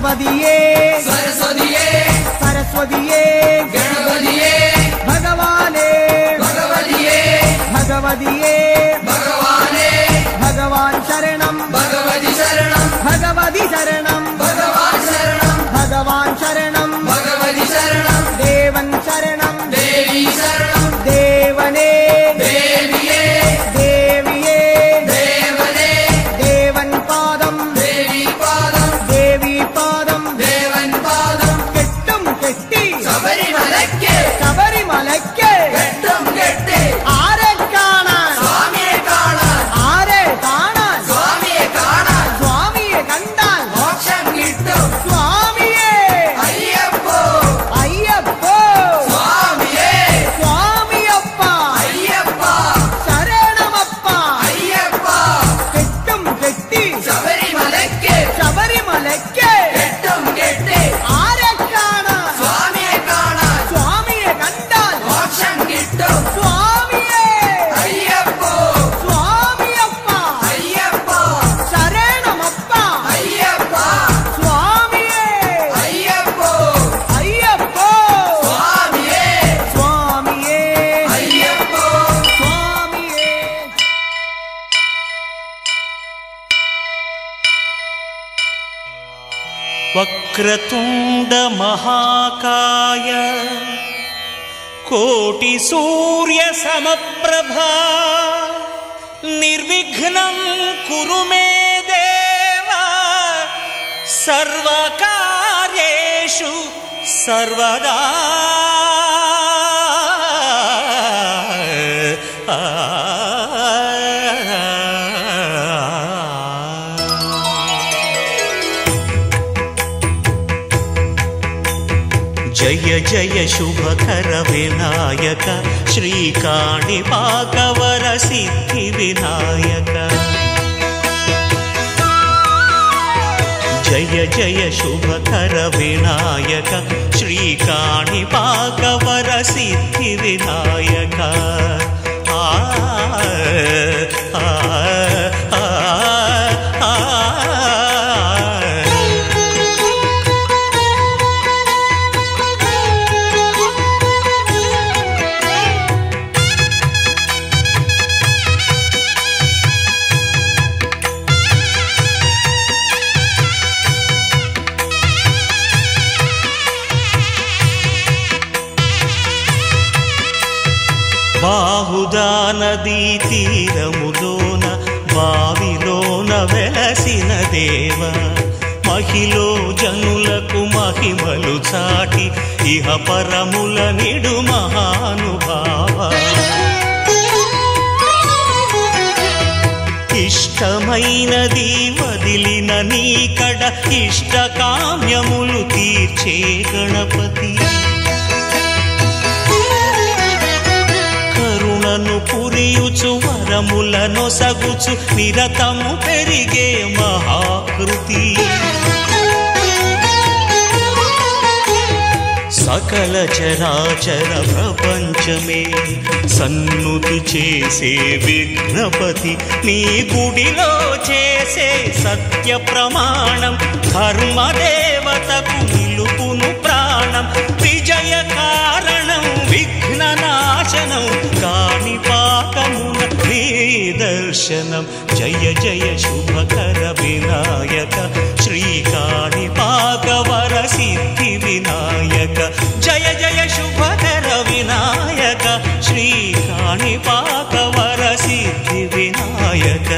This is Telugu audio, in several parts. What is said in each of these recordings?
गणपतिये सरस्वतिये सरस्वतिये गणपतिये भगवाने भगवतिये भगवतिये भगवाने भगवान शरणं भगवति शरणं भगवति शरणं भगवान शरणं भगवान शरणं भगवति शरणं देवन शरणं देवी शरणं देवने देविये देविये देवने देवन पादं देवी पादं देवी पादं देवन पादं केट्टुं केट्टि शबरिमलक्के शबरिमलक्के केट्टुं केट्टि आरे കാണാൻ स्वामिये കാണാൻ ആരെ കാണാൻ स्वामिये കാണാൻ സ്വാമിയെ കണ്ടാൽ മോക്ഷം കിട്ടും സ്വാമിയെ അയ്യപ്പോ അയ്യപ്പോ സ്വാമിയേ സ്വാമിയപ്പ അയ്യപ്പ ശരണമപ്പ അയ്യപ്പ കെട്ടും കെട്ടി ശബരിമലയ്ക്ക് ശബരിമലയ്ക്ക് കെട്ടും കെട്ടി ആരെ കാണാൻ സ്വാമിയെ കാണാൻ സ്വാമിയെ കണ്ടാൽ മോക്ഷം കിട്ടും സ്വാമിയെ അയ്യപ്പോ സ്വാമിയപ്പ അയ്യപ്പ ശരണമപ്പ അയ്യപ്പ സ്വാമിയെ അയ്യപ്പോ അയ്യപ്പോ സ്വാമിയേ സ്വാമിയെ അയ്യപ്പോ സ്വാമിയെ वक्रतुंड महाकाय कोटि सूर्य समप्रभा निर्विघ्नं कुरु मे देव सर्वकार्येषु सर्वदा जय जय शुभकर विनायक श्रीकाणिपाकवर सिद्धि विनायक जय जय शुभकर विनायक श्रीकाणिपाकवर सिद्धि विनायक आ आ आ आ బాహుదా నదీ తీరములోన బావిలోన వెలసిన దేవ మహిలో జనులకు మహిమలు చాటి ఇహ పరముల నిడు మహానుభావ ఇష్టమైనది వదిలిన నీకడ ఇష్ట కామ్యములు తీర్చే గణపతి కరుణను పురియుచు వరములను సగుచు నిరతము పెరిగే మహాకృతి సకల చరాచర ప్రపంచమే సన్నుతి చేసే విఘ్నపతి నీ గుడిలో చేసే సత్య ప్రమాణం ధర్మదేవతకు నిలుపును ప్రాణం విజయ కారణం విఘ్న నాశనం కాణిపాకమున నీ దర్శనం జయ జయ శుభకర వినాయక శ్రీ కాణిపాకవర సిద్ధి వినాయక జయ జయ శుభకర వినాయక శ్రీ కాణిపాకవర సిద్ధి వినాయక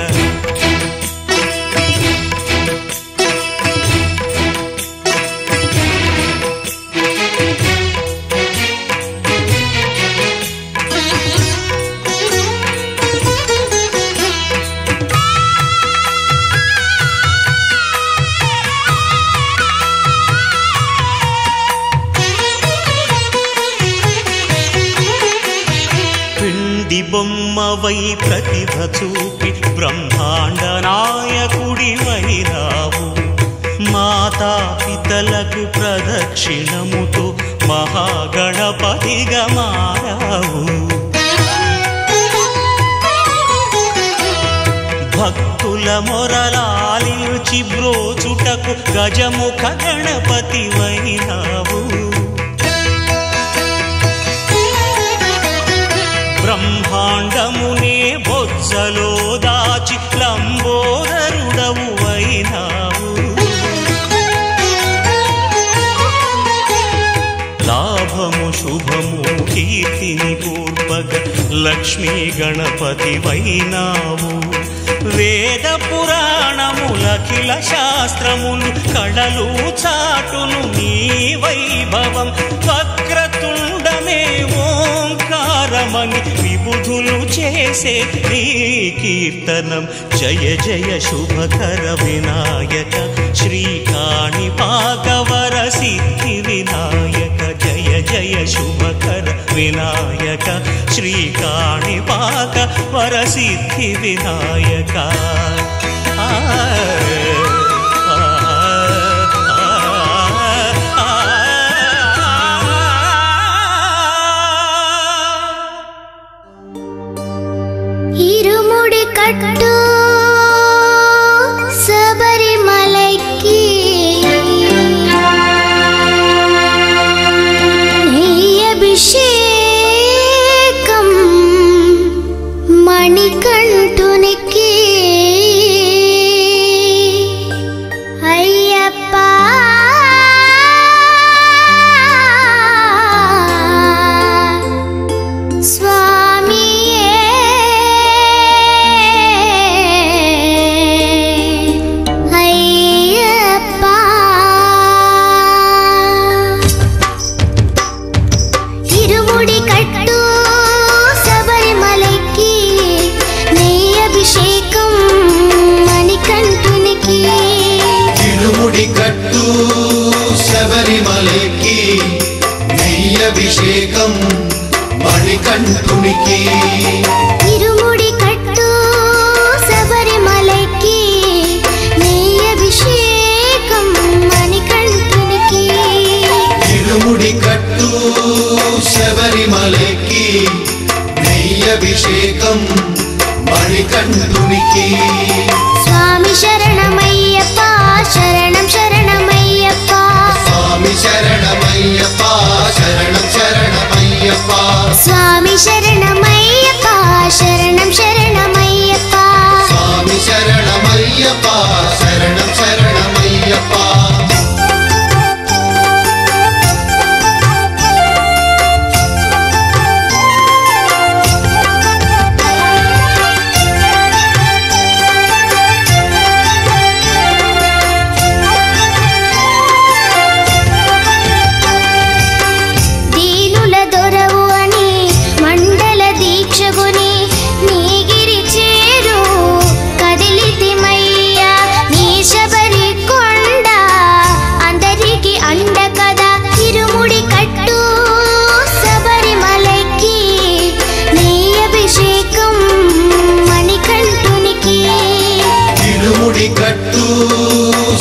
బొమ్మవై ప్రతిభ చూపి బ్రహ్మాండ నాయకుడివైరావు మాతా పితలకు ప్రదక్షిణముతో మహాగణపతిగా మారావు భక్తుల మొరలాలించి బ్రోచుటకు గజముఖ గణపతివైనావు. బ్రహ్మాండమునే బొజ్జలో దాచి లంబోదరుడవు అయినావు. లాభము శుభము కీర్తిని కూర్పగ లక్ష్మీ గణపతివైనావు. వేద పురాణములఖిల శాస్త్రములు కళలు చాటును నీ వైభవం. వక్రతుండమే ఓంకారమని విబుధులు చేసే నీ కీర్తనం. జయ జయ శుభకర వినాయక శ్రీకాణిపాకవర సిద్ధి వినాయక. జయ జయ శుభకర వినాయక శ్రీకాణిపాక వరసిద్ధి వినాయక. ఇరుముడి కట్టు శబరిమలైకి అభిషేకం మణికంఠునికి అయ్యప్ప. శబరిమలకి నెయ్యభిషేకం మణికంఠునికి. ఇరుముడి కట్టు శబరిమలకి నెయ్యభిషేకం మణికంఠునికి. ఇరుముడి కట్టు శబరిమలకి నెయ్యభిషేకం మణికంఠునికి. స్వామి శరణమయ్యప్ప శరణం శరణమయ్యప్ప. స్వామి శరణమయ్యప్ప శరణం శరణమయ్యప్ప. స్వామి శరణమయ్యప్ప శరణం శరణమయ్యప్ప. స్వామి శరణమయ్యప్ప శరణం శరణమయ్యప్ప.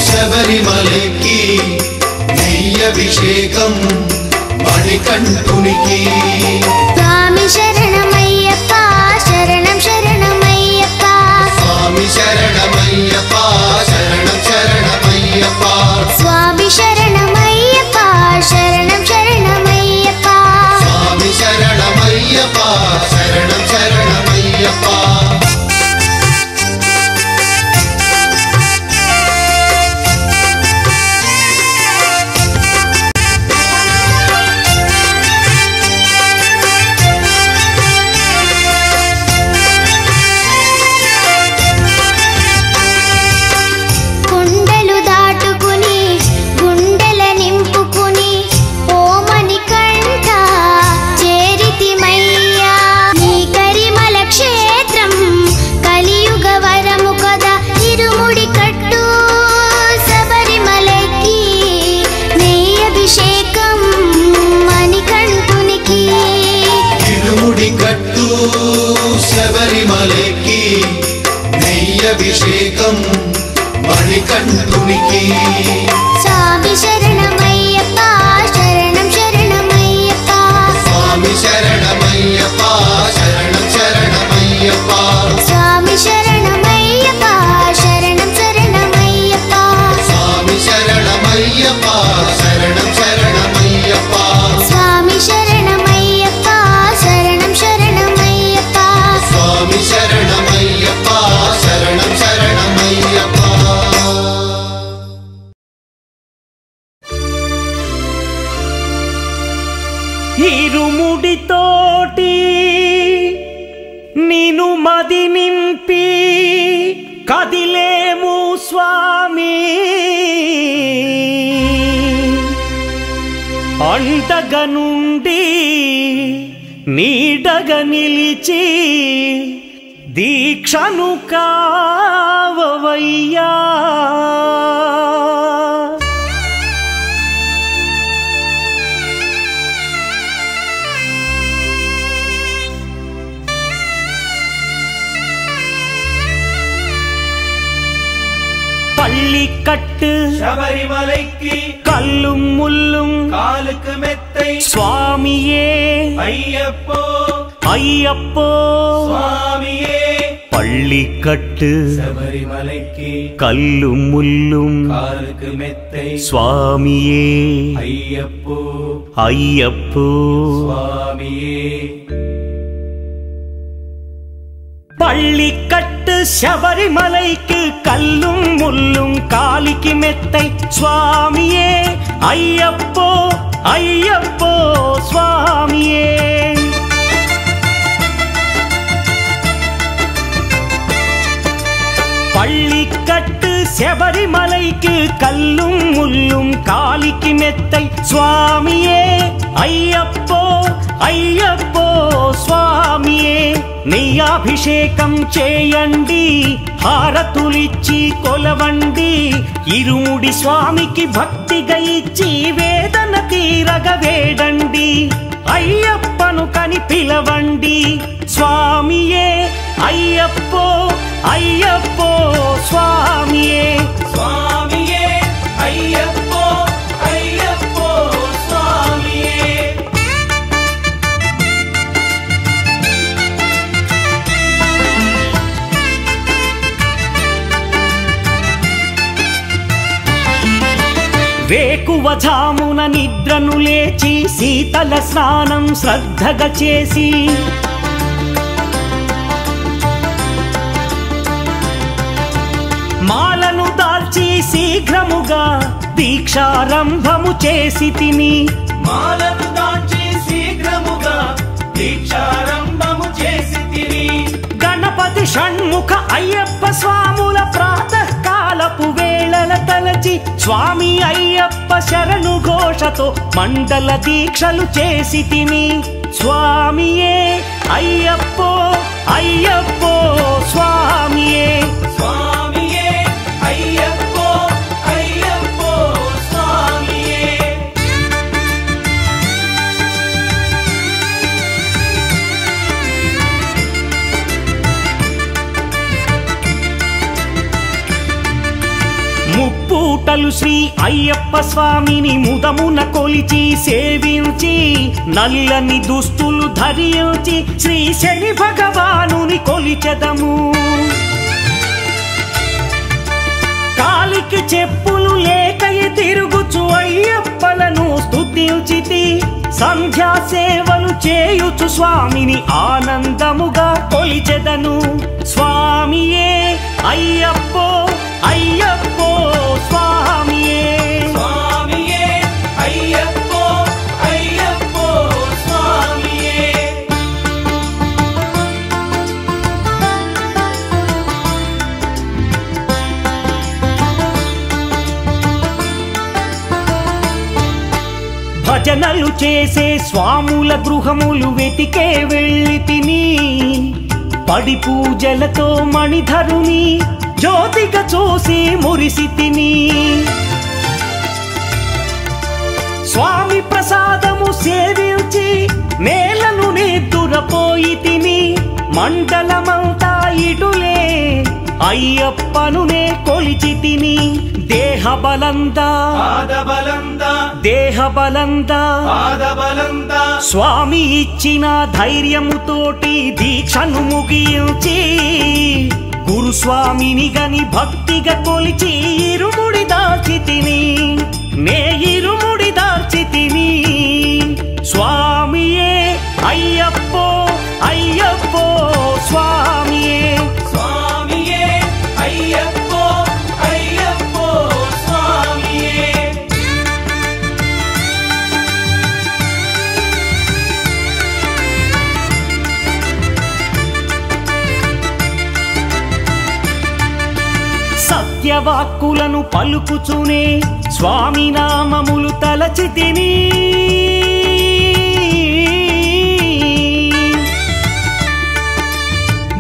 శబరిమలకి నెయ్యభిషేకం మణికంఠునికి. స్వామి శరణమయ్యప్ప శరణం శరణమయ్యప్ప. స్వామి శరణమయ్యప్ప శరణం శరణమయ్యప్ప. స్వామి శరణమయ్యప్ప శరణం శరణమయ్యప్ప. స్వామి శరణమయ్యప్ప శరణం శరణమయ్యప్ప. శబరిమలకి నెయ్యభిషేకం మణికంఠునికి. స్వామి శరణమయ్యప్ప శరణం శరణమయ్యప్ప. స్వామి శరణమయ్యప్ప శరణం శరణమయ్యప్ప. స్వామి శరణమయ్యప్ప ఇరుముడితోటి నిను మది నింపి కదిలేము స్వామి అండగా నుండి నీడగా నిలిచి దీక్షను కావవయ్యా பள்ளிக்கட்டு சபரிமலைக்கு கல்லும் முள்ளும் காலுக்கு மெத்தை சுவாமியே ஐயப்போ ஐயப்போ சுவாமியே பள்ளிக்கட்டு சபரிமலைக்கு கல்லும் முள்ளும் காலுக்கு மெத்தை சுவாமியே ஐயப்போ ஐயப்போ சுவாமியே பள்ளிக்கட்டு சபரிமலைக்கு கல்லும் முள்ளும் காலிக்கு மெத்தை சுவாமியே ஐயப்போ ஐயப்போ சுவாமியே பள்ளிக்கட்டு சபரிமலைக்கு கல்லும் முள்ளும் காலிக்கு மெத்தை சுவாமியே ஐயப்போ ஐயப்போ சுவாమియే నెయ్యాభిషేకం చేయండి హారతులిచ్చి కొలవండి ఇరుముడి స్వామికి భక్తిగా ఇచ్చి వేదన తీరగ వేడండి అయ్యప్పను కని పిలవండి స్వామియే అయ్యప్పో అయ్యప్పో స్వామియే స్వామియే అయ్యప్పో అయ్యప్పో స్వామియే వేకువజామున నిద్రను లేచి శీతల స్నానం శ్రద్ధగా చేసి మాలను దాల్చి శీఘ్రముగా దీక్షారంభము చేసి తిని మాలను దాల్చి శీఘ్రముగా దీక్షారంభము చేసి తిని గణపతి షణ్ముఖ అయ్యప్ప స్వాముల ప్రాతకాలపు వేళల తలచి స్వామి అయ్యప్ప శరణు ఘోషతో మండల దీక్షలు చేసి తిని స్వామియే అయ్యప్పో అయ్యప్పో స్వామియే స్వామియే అయ్యప్పో అయ్యప్పో స్వామియే ముప్పూటలు శ్రీ అయ్యప్ప స్వామిని ముదమున కొలిచి సేవించి నల్లని దుస్తులు ధరించి శ్రీ శని భగవానుని కొలిచెదము కాలికి చెప్పులు లేకయి తిరుగుచు అయ్యప్పలను స్తుతించితి సంధ్యా సేవలు చేయుచు స్వామిని ఆనందముగా కొలిచెదను స్వామియే అయ్యప్పో అయ్యప్పో స్వామియే స్వామియే అయ్యప్పో అయ్యప్పో స్వామియే భజనలు చేసే స్వాముల గృహములు వెతికే వెళ్ళి తిని పడి పూజలతో మణిధరుని జ్యోతిగా చూసి మురిసి తిని స్వామి ప్రసాదము సేవించి నేలను నిద్దురపోయి తిని మండలమంతా ఇటులే అయ్యప్పనునే కొలిచి తిని దేహబలందా పాదబలందా దేహబలందా పాదబలందా స్వామి ఇచ్చిన ధైర్యముతోటి దీక్షను ముగించి గురుస్వామిని గని భక్తిగా కొలిచి ఇరుముడి దాల్చి తిని నే ఇరుముడి దాల్చి తిని స్వామియే అయ్యప్పో అయ్యప్పో స్వామియే స్వామియే అయ్యప్పో అయ్యప్పో స్వామియే వాక్కులను పలుకుచునే స్వామి నామములు తలచితిని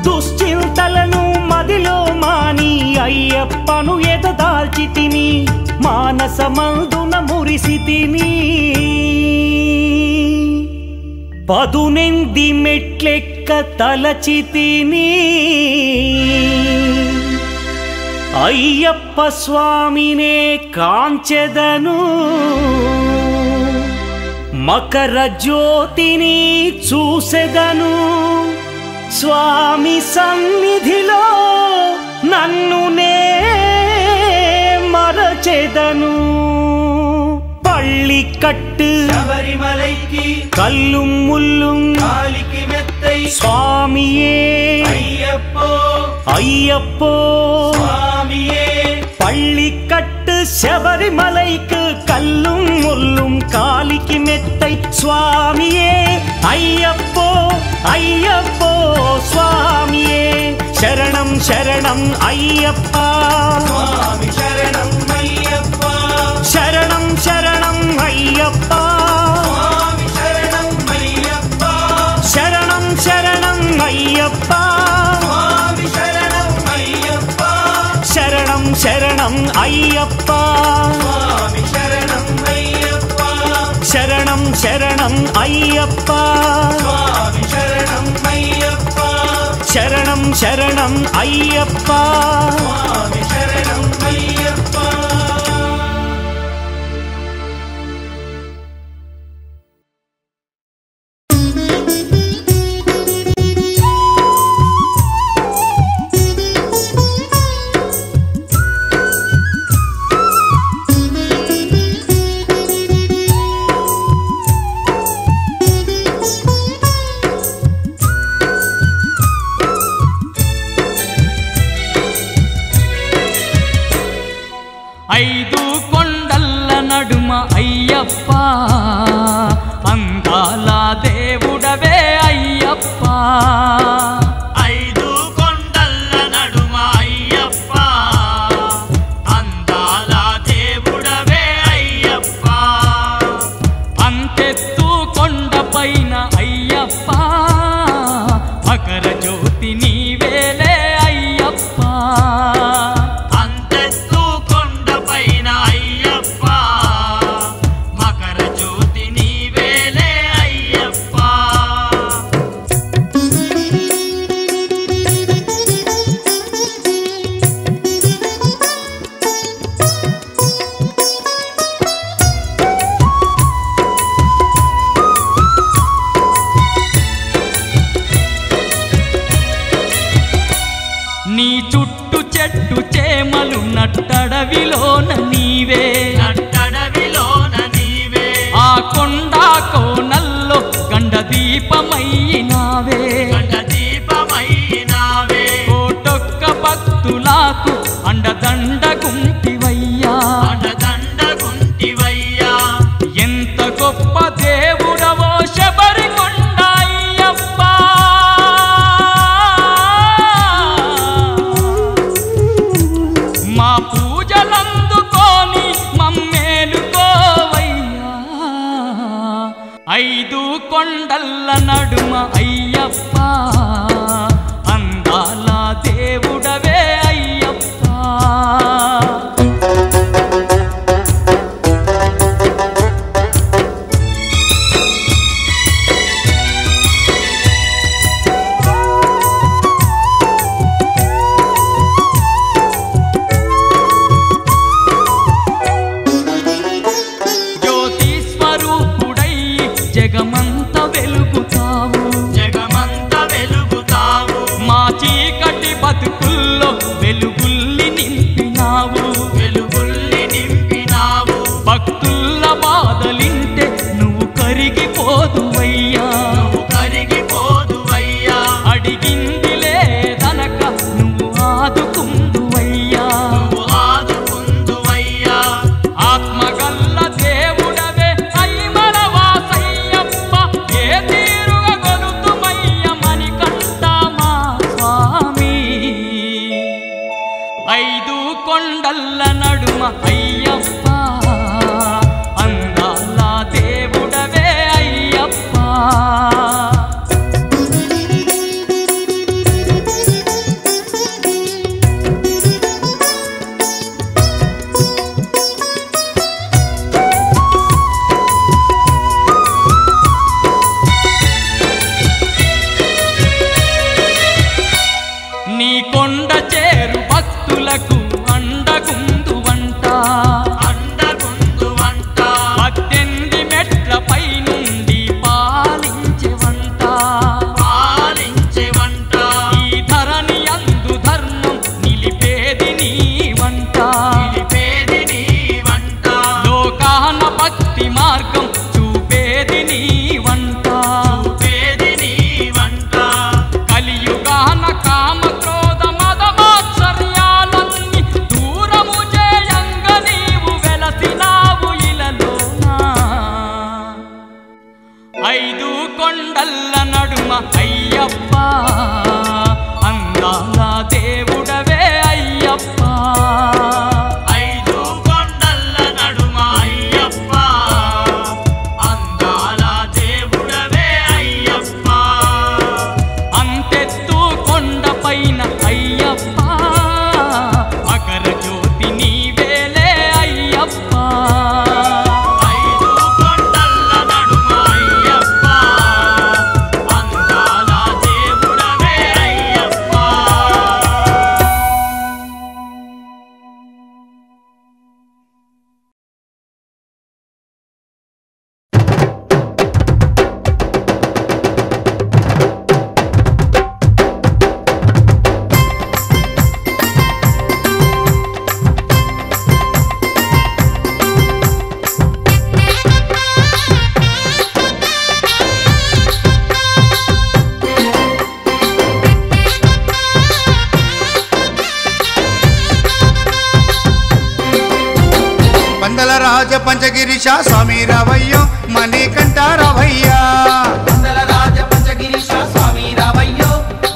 దుశ్చింతలను మదిలో మాని అయ్యప్పను ఎదదాల్చితిని మానసమందున మురిసితిని పదునెంది మెట్లెక్క తలచితిని అయ్యప్ప స్వామినే కాంచెదను మకర జ్యోతిని చూసెదను స్వామి సన్నిధిలో నన్నునే మరచెదను பள்ளிக்கட்டு சபரிமலைக்கு கல்லும் முள்ளும் காலிக்கு மெத்தை சுவாமியே ஐயப்போ ஐயப்போ சுவாமியே பள்ளிக்கட்டு சபரிமலைக்கு கல்லும் முள்ளும் காலிக்கு மெத்தை சுவாமியே ஐயப்போ ஐயப்போ சுவாமியே சரணம் சரணம் ஐயப்பா சுவாமி சரணம் ஐயப்பா శరణం శరణం అయ్యప్ప சுவாமி சரணம் ஐயப்பா శరణం శరణం అయ్యప్ప சுவாமி சரணம் ஐயப்பா శరణం శరణం అయ్యప్ప சுவாமி சரணம் ஐயப்பா శరణం శరణం అయ్యప్ప சுவாமி சரணம் ஐயப்பா శరణం శరణం అయ్యప్ప சுவாமி சரணம் ஐயப்பா ఐదు కొండల్ల నడుమ అయ్యప్ప అందాల దేవుడవే అయ్యప్ప ఐదు కొండల్ల నడుమ అయ్యప్ప అందాల దేవుడవే అయ్యప్ప అంతెత్తు కొండపైన అయ్యప్ప మకర జ్యోతి నీవేలే అయ్యప్ప అంతెత్తు కొండపైన అయ్యప్ప మకర జ్యోతి నీవేలే అయ్యప్ప నీ చుట్టు చెట్టు చేమలు నట్టడవిలోన నీవే నట్టడవిలోన నీవే ఆ కొండ కోనల్లో గండ దీపమైనావే గండ దీపమైనావే కోటొక్క భక్తులకు అండదండ గుంటివయ్యా అండదండ గుంటివయ్యా ఎంత గొప్ప దేవుడవో శబరి కొండ అయ్యప్ప మా పూజలందుకోని మమ్మేలుకోవయ్యా ఐదు కొండల్ల నడుమ అయ్యప్ప అందాల దేవుడవే అయ్యప్ప జ్యోతి స్వరూపుడై జగమంత వెలుగుతావు జగమంత వెలుగుతావు కొండల్ల నడుమ అయ్యప్ప అందాల దేవుడవే అయ్యప్ప ఐదు కొండల్ల నడుమ అయ్యప్ప అందాల దేవుడవే అయ్యప్ప అంతెత్తు కొండపైన అయ్యప్ప మకర జ్యోతి నీవేలే అయ్యప్ప ఐదు కొండల్ల నడుమ అయ్యప్ప అందాల దేవుడవే అయ్యప్ప పందల రాజ పంచగిరీశ స్వామి రావయ్యో మణికంఠ రావయ్యా మందల రాజ పంచగిరీశ స్వామి రావయ్యో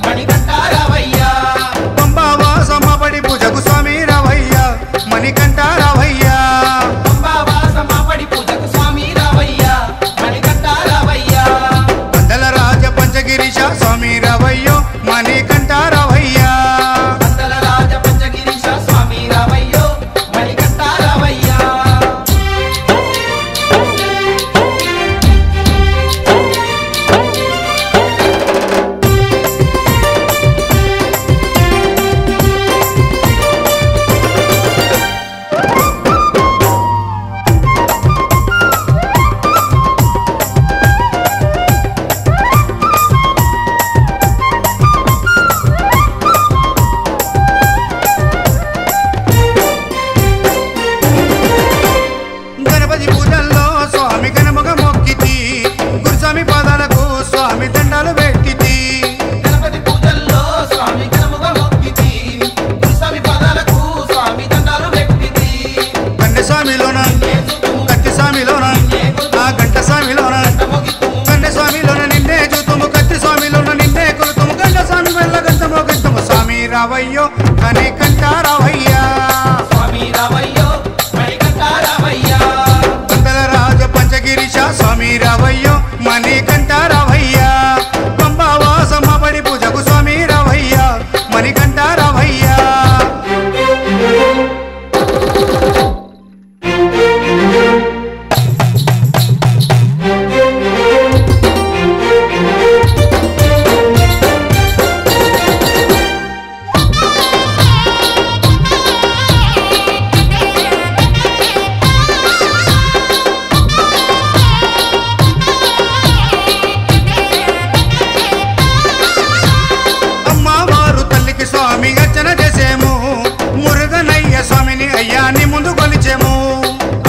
మణికంఠ రావయ్యా పంబావాసమపడి పూజకు స్వామి రావయ్యా మణికంఠ రావయ్యా పంబావాసమపడి పూజకు స్వామి రావయ్యా మణికంఠ రావయ్యా పందల రాజ పంచగిరీశ స్వామి రావయ్యో మణికంఠ రావయ్యా మందల రాజ పంచగిరీశ స్వామి రావయ్యో మణికంఠ రావయ్యా గణపతి పూజల్లో స్వామి గణముగ మొక్కితి గురుస్వామి పాదాలకు స్వామి దండాలు పెట్టితి గణపతి పూజల్లో స్వామి గణముగా మొక్కితి గురుస్వామి పాదాలకు స్వామి దండాలు పెట్టితి కన్నె స్వామిలోన కత్తి స్వామిలోన ఆ గంట స్వామిలోన కన్నె స్వామిలోన నిన్నే చూతుము కత్తి స్వామిలోన నిన్నే కొలుతుము గంట స్వామి వల్ల గంటమో గంటము స్వామి రావయ్యో కనికంఠ రావయ్యా స్వామి రావయ్యో మణికంఠ రావయ్యా పందల రాజ పంచగిరీశ స్వామి రావయ్యో మణికంఠ రావయ్యా పంబావాసమపడి పూజకు స్వామి రావయ్యా మణికంఠ రావయ్యా అమ్మవారు తల్లికి స్వామి అర్చన చేసేము మురుగనయ్య స్వామిని అయ్యాని ముందు కొలిచేము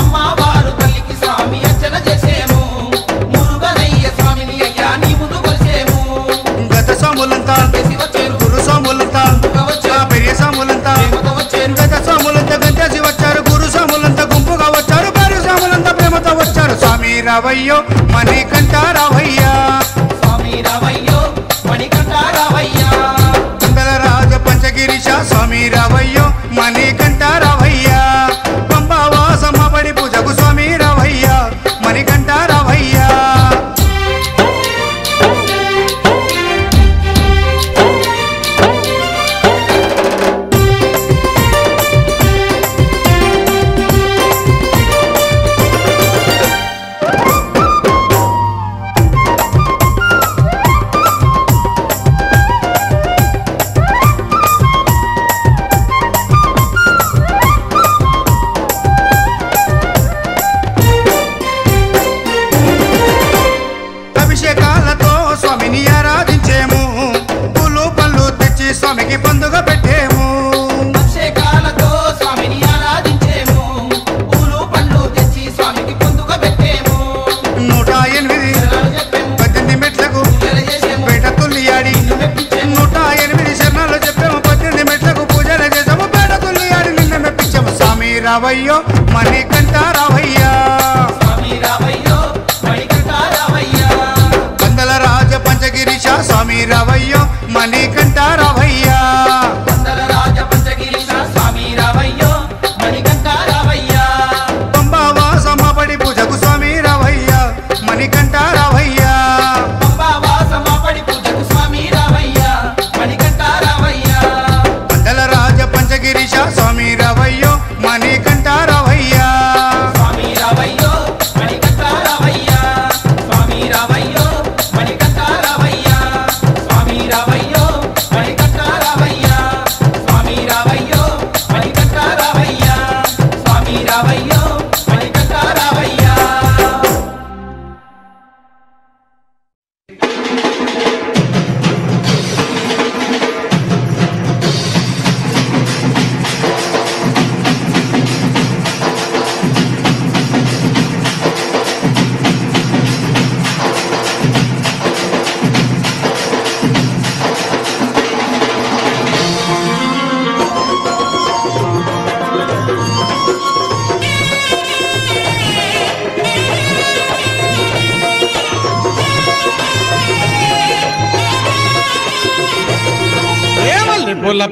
అమ్మవారు తల్లికి స్వామి అర్చన చేసేము మురుగనయ్య స్వామిని అయ్యా నీ ముందు కొలిసేము గత స్వాములంతా శివ చేరు గురు స్వాములంతా ఆ పెరియ స్వాములంతా ప్రేమతో వచ్చేరు గత స్వాములంతా గంటేసి వచ్చారు గురు స్వాములంతా గుంపుగా వచ్చారు భార్య స్వాములంతా ప్రేమతో వచ్చారు స్వామి రావయ్యో మణికంఠ రావయ్యా స్వామి రావయ్యో మణికంఠ రావయ్యా పందల రాజ పంచగిరీశ స్వామి రావయ్యో మణికంఠ రావయ్యా పంబావాసమపడి పూజకు స్వామి రావయ్యా మణికంఠ రావయ్యా అభిషేకాలతో స్వామిని ఆరాధించేము పూలు పళ్ళు తెచ్చి స్వామికి పండుగ పెట్టేము అభిషేకాలతో స్వామిని ఆరాధించేము పూలు పండ్లు తెచ్చి స్వామికి పొందుగా పెట్టేము 108 శరణాలు చెప్పేము 18 మెట్లకు పూజలు చేసేము పేట తుల్లియాడి నిన్ను మెప్పించేము 108 శరణాలు చెప్పాము 18 మెట్లకు పూజలు చేసాము పేట తుల్లియాడి నిన్ను మెప్పించాము స్వామి రావయ్యో మణికంఠ రావయ్యా స్వామి రావయ్యో మణికంఠ రావయ్యా పందల రాజ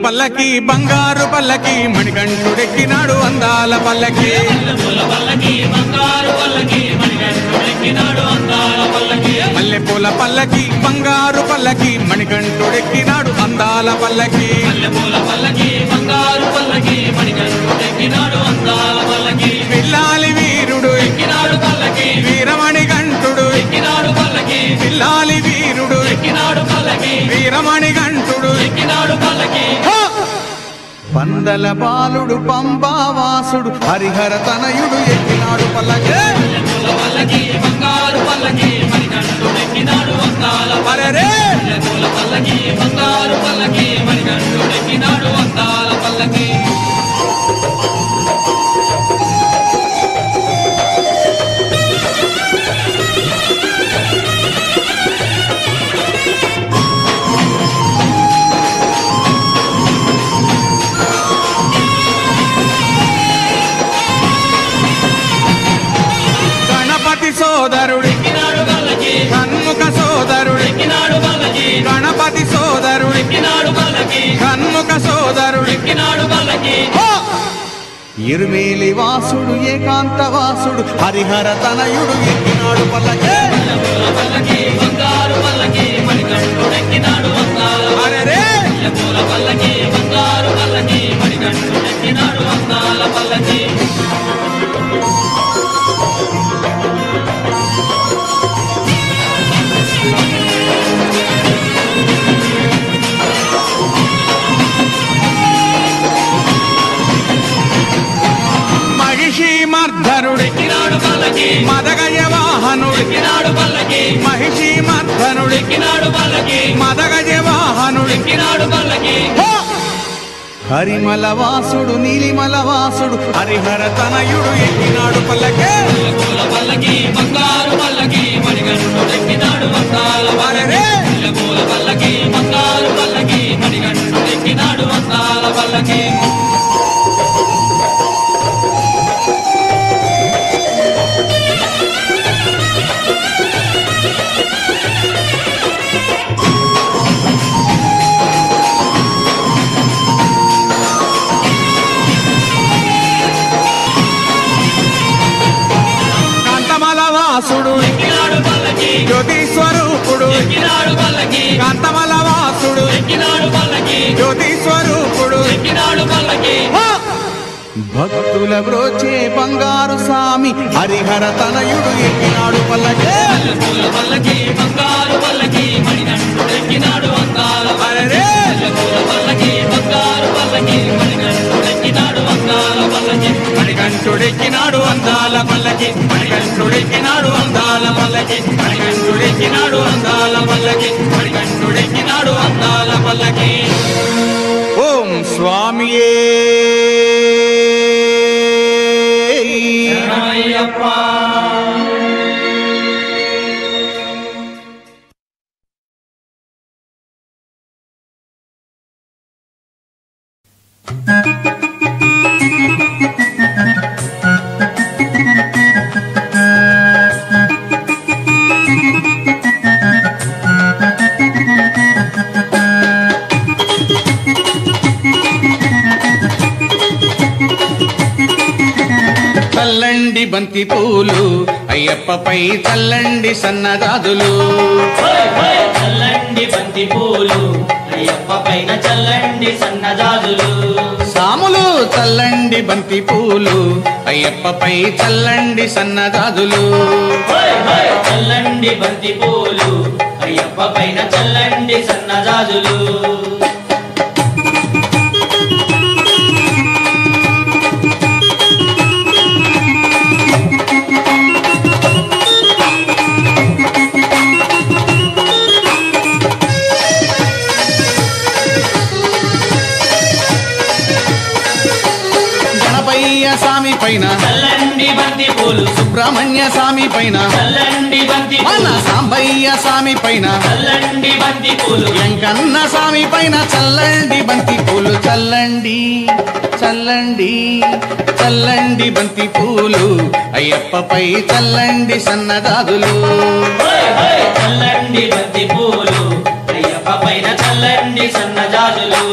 పల్లకి బంగారు పల్లకి మణికంఠుడెక్కినాడు అందాల పల్లకి మల్లెపూల పల్లకి బంగారు పల్లకి మణికంఠుడెక్కినాడు అందాల పల్లకి పిల్లాలి వీరుడు ఎక్కినాడు పల్లకి వీరమణి గంటుడు ఎక్కినాడు పల్లకి పిల్లాలి వీరుడు ఎక్కినాడు పల్లకి వీరమణి గంటుడు ఎక్కినాడు పల్లకి పందల బాలుడు పంబావాసుడు హరిహర తనయుడు ఎక్కినాడు పల్లకి బంగారు పల్లకి మణికంఠుడెక్కినాడు అందాల పల్లకి బంగారు పల్లకి మణికంఠుడెక్కినాడు అందాల పల్లకి సోదరుడు కన్ముఖ సోదరుడు గణపతి సోదరుడు కన్ముఖ సోదరుడు ఇరుమేలి వాసుడు ఏకాంత వాసుడు హరిహర తనయుడు ఎక్కినాడు పల్లకి మదగజ వాహనుడు మహిషి మర్ధనుడు మదగజ వాహనుడు హరిమల వాసుడు నీలిమల వాసుడు హరిహర తనయుడు ఎక్కినాడు పల్లకి బంగారు పల్లకి మణికంఠుడెక్కినాడు అందాల పల్లకి బంగారు పల్లకి మణికంఠుడెక్కినాడు అందాల పల్లకి వాసుడు జ్యోతి స్వరూపుడు కాంతమల వాసుడు జ్యోతి స్వరూపుడు భక్తుల బ్రోచే బంగారు స్వామి హరిహర తనయుడు ఎక్కినాడు పల్లకి బంగారు పల్లకి మణికంఠుడెక్కినాడు అందాల పల్లకి బంగారు పల్లకి మణికంఠుడెక్కినాడు అందాల పల్లకి మణికంఠుడెక్కినాడు అందాల పల్లకి మణికంఠుడెక్కినాడు అందాల పల్లకి మణికంఠుడెక్కినాడు అందాల పల్లకి మణికంఠుడెక్కినాడు అందాల పల్లకి ఓం స్వామియే చల్లండి బంతి పూలు అయ్యప్పపై చల్లండి సన్నదాదులు చల్లండి బంతి పూలు అయ్యప్ప పైన చల్లండి సన్నజాజులు సాములు చల్లండి బంతి పూలు అయ్యప్పపై చల్లండి సన్నదాదులు చల్లండి బంతి పూలు అయ్యప్ప పైన చల్లండి సన్నజాజులు స్వామి పైన చల్లండి బంతి పూలు సుబ్రహ్మణ్య స్వామి పైన చల్లండి బంతి మన సాంబయ్య స్వామి పైన చల్లండి బంతి పూలు వెంకన్న స్వామి పైన చల్లండి బంతి పూలు చల్లండి చల్లండి చల్లండి బంతి పూలు అయ్యప్పపై చల్లండి సన్నదాదులు చల్లండి బంతి పూలు అయ్యప్ప పైన చల్లండి సన్నజాజులు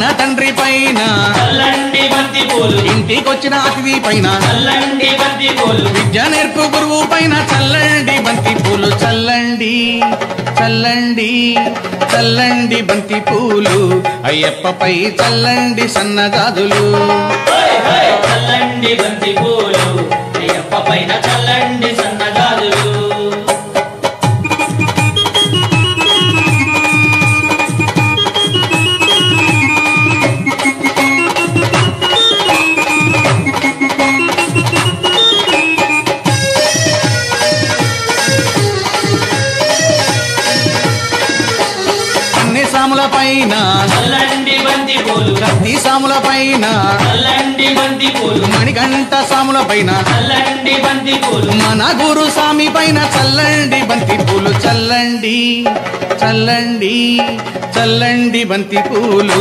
కన్న తండ్రి పైన చల్లండి బంతి పూలు ఇంటికొచ్చిన అతిథి పైన చల్లండి బంతి పూలు విద్య నేర్పు గురువు పైన చల్లండి బంతి పూలు చల్లండి చల్లండి చల్లండి బంతి పూలు అయ్యప్పపై చల్లండి సన్నజాజులు చల్లండి బంతి పూలు అయ్యప్ప పైన చల్లండి సన్నజాజులు సాముల పైన చల్లండి బంతి పూలు కత్తి సాముల పైన చల్లండి బంతి పూలు మణికంఠ సాముల పైన చల్లండి బంతి పూలు మన గురు స్వామి పైన చల్లండి బంతి పూలు చల్లండి చల్లండి చల్లండి బంతి పూలు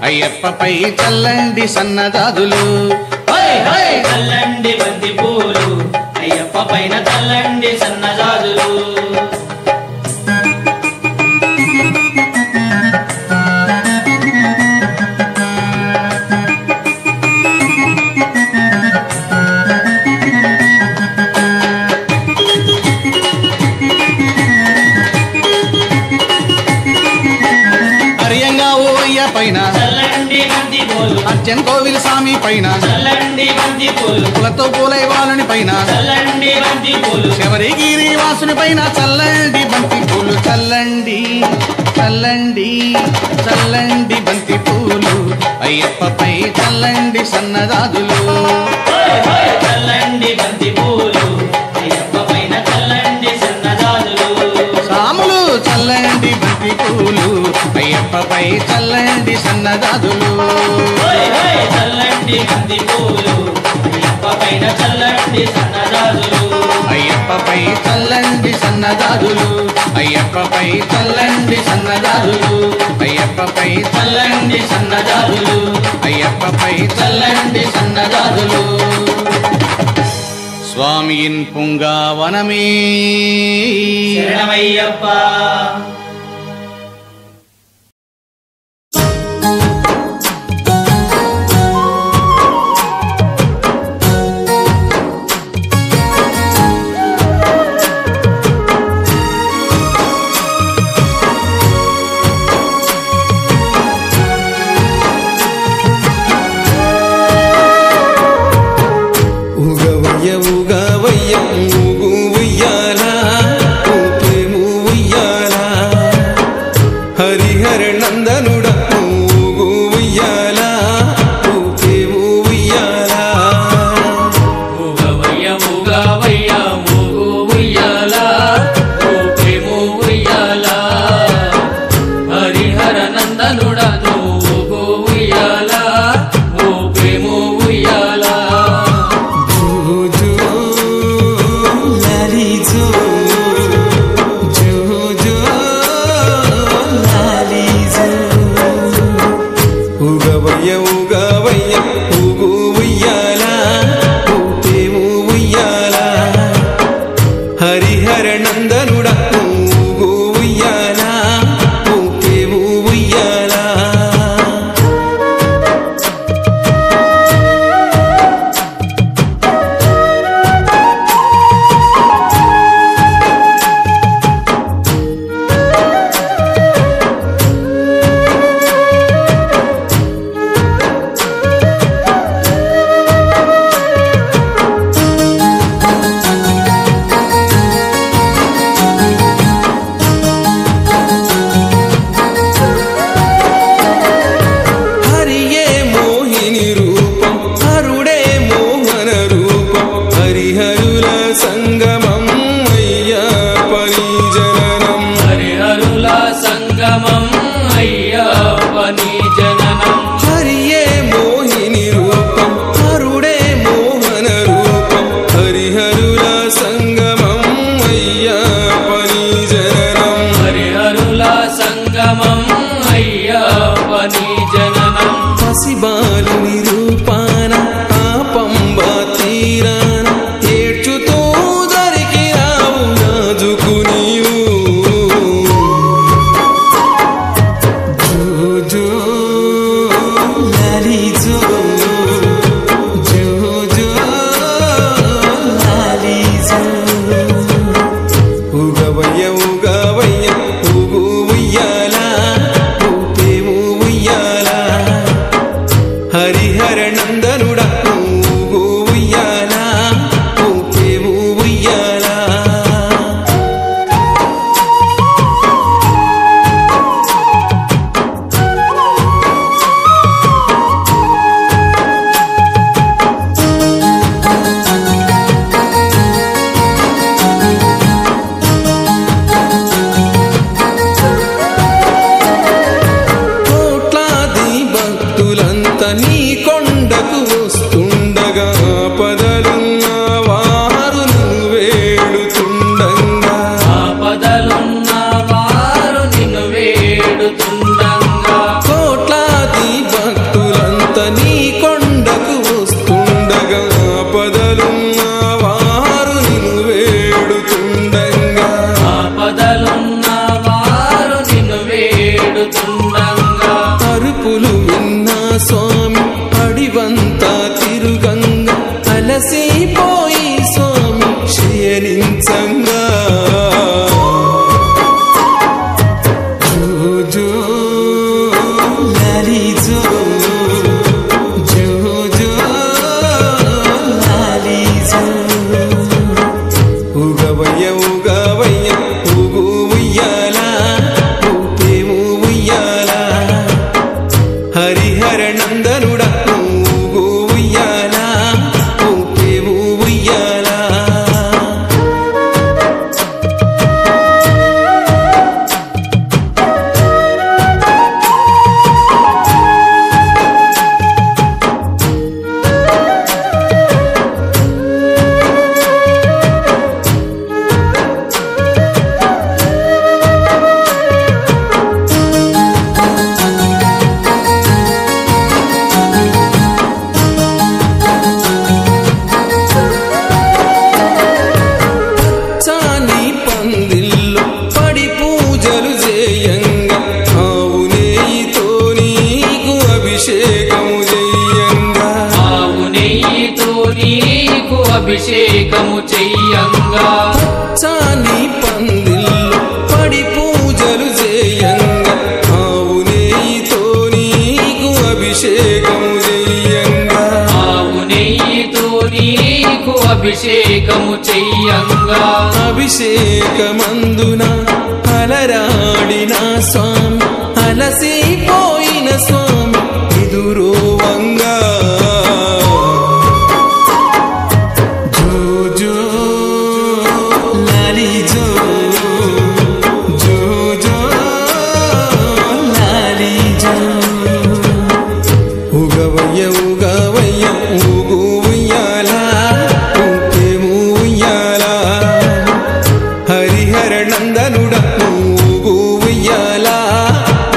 అయ్యప్పపై చల్లండి సన్నజాజులు చల్లండి బంతి పూలు అయ్యప్ప పైన చల్లండి సన్నజాజులు పైన చల్లండి బంతి పూలు అర్జన్ కోవిల్ స్వామి పైన చల్లండి బంతి పూలు కులతో పూలైవాలుని పైన చల్లండి బంతి పూలు శబరిగిరి వాసుని పైన చల్లండి బంతి పూలు చల్లండి చల్లండి చల్లండి బంతి పూలు అయ్యప్పపై చల్లండి సన్నజాజులు చల్లండి బంతి పూలు అయ్యప్ప పైన చల్లండి సన్నజాజులు సాములు చల్లండి బంతి పూలు అయ్యప్పపై చల్లండి సన్నజాజులు చల్లండి బంతి పూలు అయ్యప్ప పైన చల్లండి సన్నజాజులు అయ్యప్పపై చల్లండి సన్నజాజులు అయ్యప్పపై చల్లండి సన్నజాజులు అయ్యప్పపై చల్లండి సన్నజాజులు అయ్యప్పపై చల్లండి సన్నజాజులు స్వామియిన్ పుంగావనమే శరణమయ్యప్ప హరిహర నందనుడా ఊగు ఉయ్యాల ఊపేవు ఉయ్యాల నీ కొండకు వస్తుండగా ఆపదలున్న వారు నిన్ను వేడుతుండగా ఆపదలున్న వారు నిన్ను వేడుతుండగా కోట్లాది భక్తులంతా నీ కొండకు వస్తుండగా ఆపదలున్న వారు నిన్ను వేడుతుండగా ఆపదలున్న వారు నిన్ను వేడుతుండగా అరుపులు విన్నా స్వామి అడివంతా తిరుగంగా అలసిపోయి స్వామి శయనించంగా జో జో లాలి జో జో జో లాలి జో ఉగవయ్య ఉగవయ్య ఉగు ఉయ్యాల ఊపేము ఉయ్యాల హరిహర నందనుడా ఊగు ఉయ్యాల ఊపేము ఉయ్యాల చాని పందిల్లో పడి పూజలు చేయంగా ఆవు నెయ్యితో నీకు అభిషేకము చేయంగా ఆవు నెయ్యితో నీకు అభిషేకము చెయ్యంగా చాని పందిల్లో పడి పూజలు చేయంగా ఆవు నెయ్యితో నీకు అభిషేకము చేయంగా ఆవు నెయ్యితో నీకు అభిషేకము చెయ్యంగా అభిషేకమందున అలరాడిన స్వామి అలసిపోయిన స్వామి ఎదురోవంగా జో జో లాలి జో జో జో లాలి జో ఉగవయ్య ఉగవయ్య ఊగు ఉయ్యాల ఊపేము ఉయ్యాల హరిహర నందనుడా ఊగు ఉయ్యాల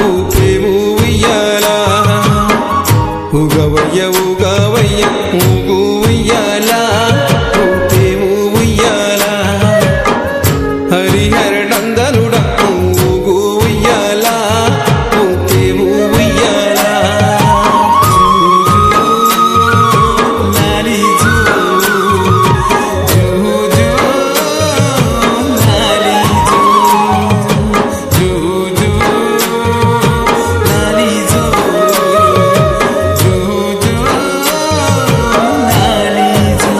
ఊపేము ఉయ్యాల ఉగవయ్య ఉగవయ్య ఊగు ఉయ్యాల ఊపేము ఉయ్యాల హరిహర నందనుడా ఊగు ఉయ్యాల ఊపేము ఉయ్యాల లాలి జో జో జో లాలి జో జో జో లాలి జో జో జో లాలి జో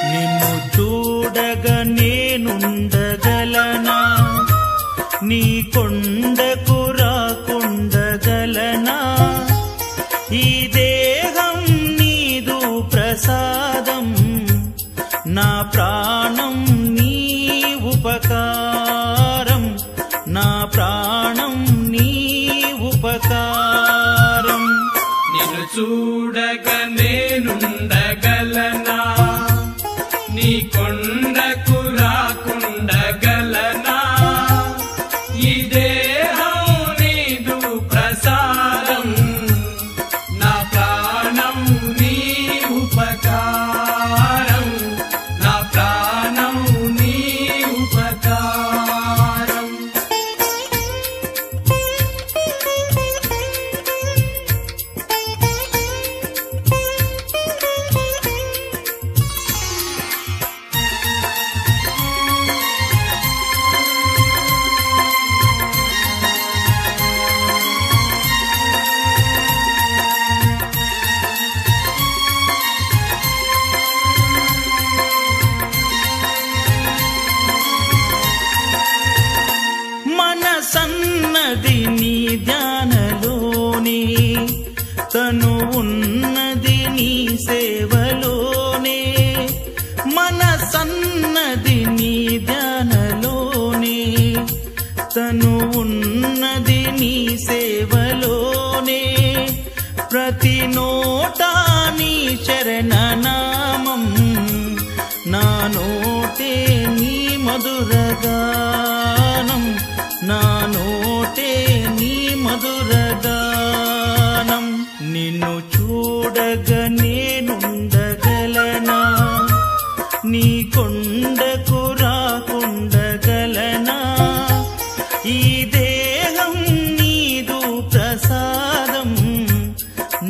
నిన్ను చూడగా నేనుండగలనా నీ కొండకు రాకుండగలనా ఈ దేహం నీదు ప్రసాదం నా ప్రాణం నీ ఉపకారం నా ప్రాణం నీ ఉపకారం నిన్ను చూడగా నేనుండగలనా నీ కొండకు రాకుండగలనా ఈ దేహం తను ఉన్నది నీ సేవలోనే, మనసన్నది నీ ధ్యానలోనే. తను ఉన్నది నీ సేవలోనే, ప్రతి నోటా నీ శరణనామం, నా నోటే నీ మధురగానం, నా నోటే నీ మధురగానం. నిన్ను చూడగ నేనుండగలనా, నీ కొండకు రాకుండగలనా. ఈ దేహం నీదు ప్రసాదం,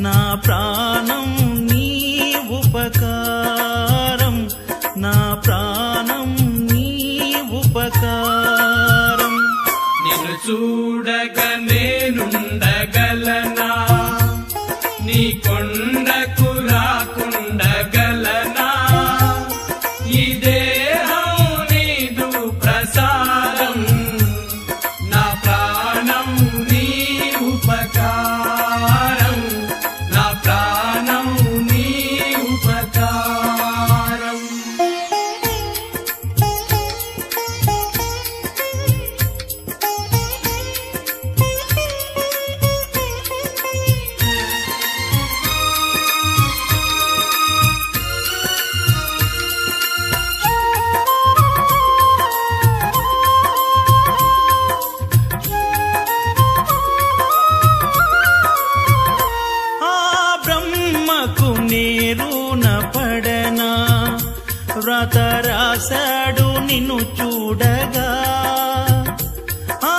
నా ప్రాణం నీ ఉపకారం, నా ప్రాణం నీ ఉపకారం. నిన్ను చూడగ నేనుండగలనా, నీ కొండకు రాకుండగలనా. ఈ దేహం నీదు ప్రసాదం, నా ప్రాణం నీ ఉపకారం, నా ప్రాణం నీ ఉపకారం. వ్రాత రాశాడు నిన్ను చూడగా, ఆ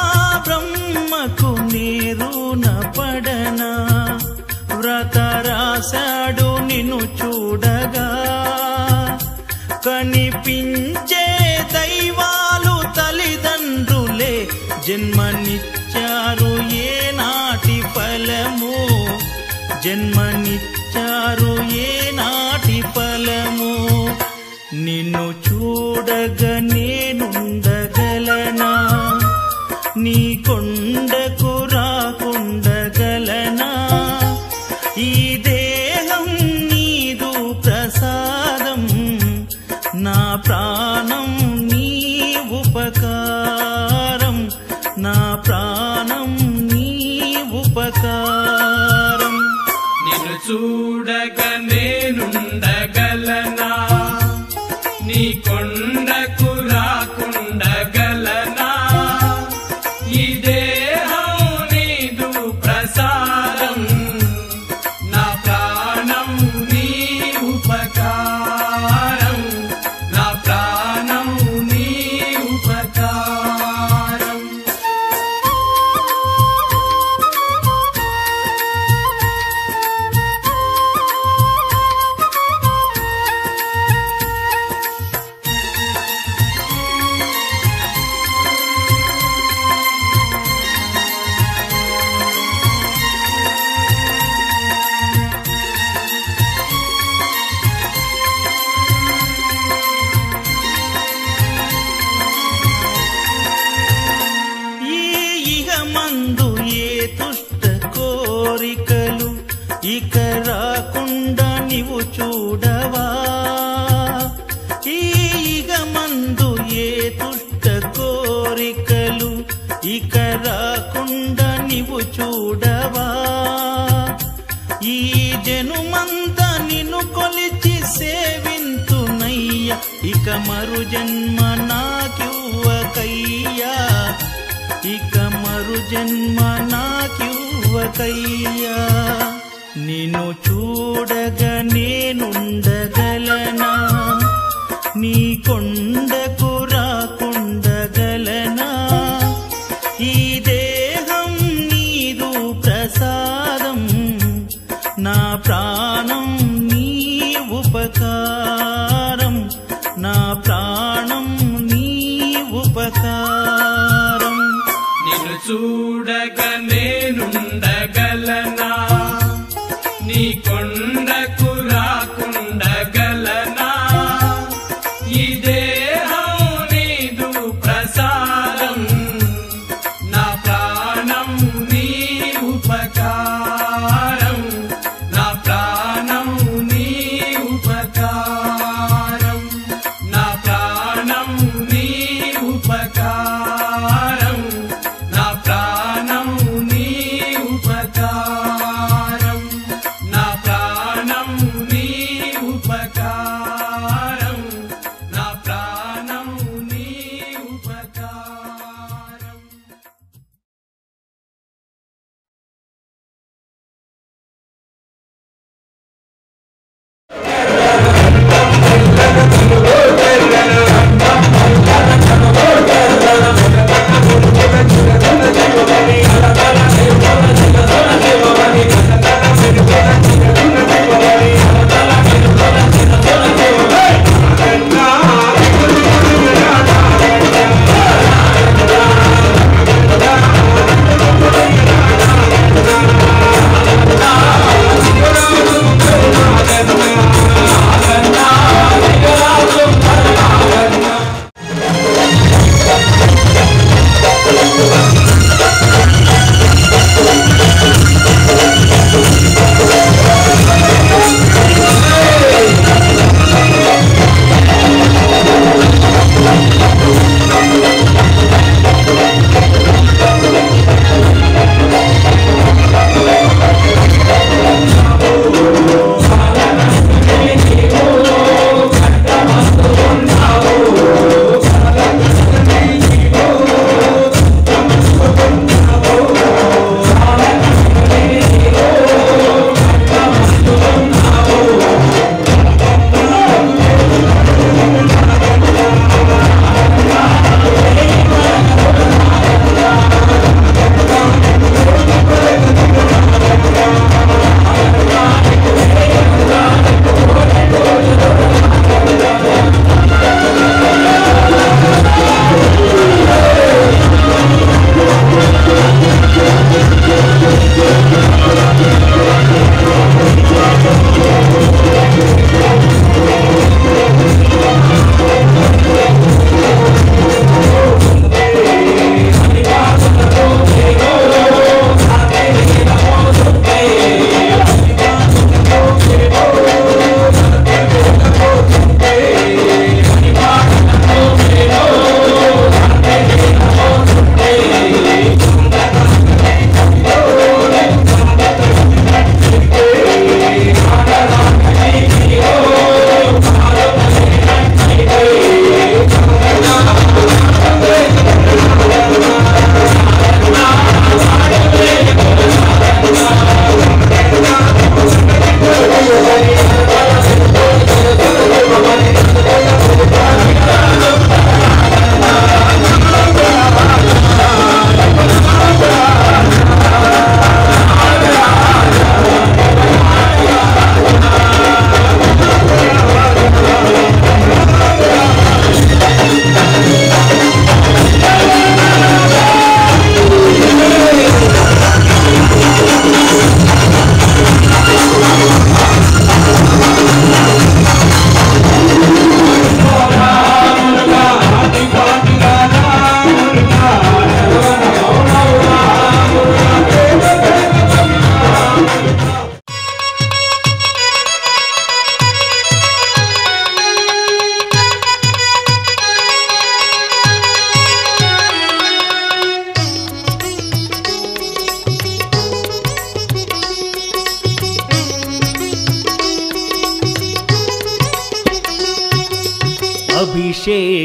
బ్రహ్మకు నీరున పడనా. వ్రాత రాశాడు నిన్ను చూడగా, కనిపించే దైవాలు తల్లిదండ్రులే జన్మనిచ్చారు ఏ నాటి ఫలము, జన్మనిచ్చారు ఏ నాటి ఫలము. నిన్ను చూడగ నేనుండగలనా, నీ కొండకు రాకుండగలనా. ఈ దేహం నీదు ప్రసాదం, నా ప్రాణం నీ ఉపకారం, నా ప్రాణం నీ ఉపకారం. నిన్ను చూడగ నేనుండగలనా, నీ కొండకు రాకుండగలనా. ఈ దేహం నీదు ప్రసాదం, నా ప్రాణం నీ ఉపకారం, నా ప్రాణం నీ ఉపకారం. ఇక రాకుండా నీవు చూడవా. ఈగ మందు ఏ దుష్ట కోరికలు ఇక రాకుండా నీవు చూడవా. ఈ జనుమంతా నిన్ను కొలిచి సేవింతునయ్య, ఇక మరు జన్మ నాకివ్వకయ్యా, ఇక మరు జన్మ నాకివ్వకయ్యా. నిన్ను చూడగ నేనుండగలనా, నీ కొండకు రాకుండగలనా. ఈ దేహం నీదు ప్రసాదం, నా ప్రాణం నీ ఉపకారం, నా ప్రాణం నీ ఉపకారం. నిన్ను చూడగ నేనుండగలనా, నీ కొండకు రాకుండగలనా. ఈ దేహం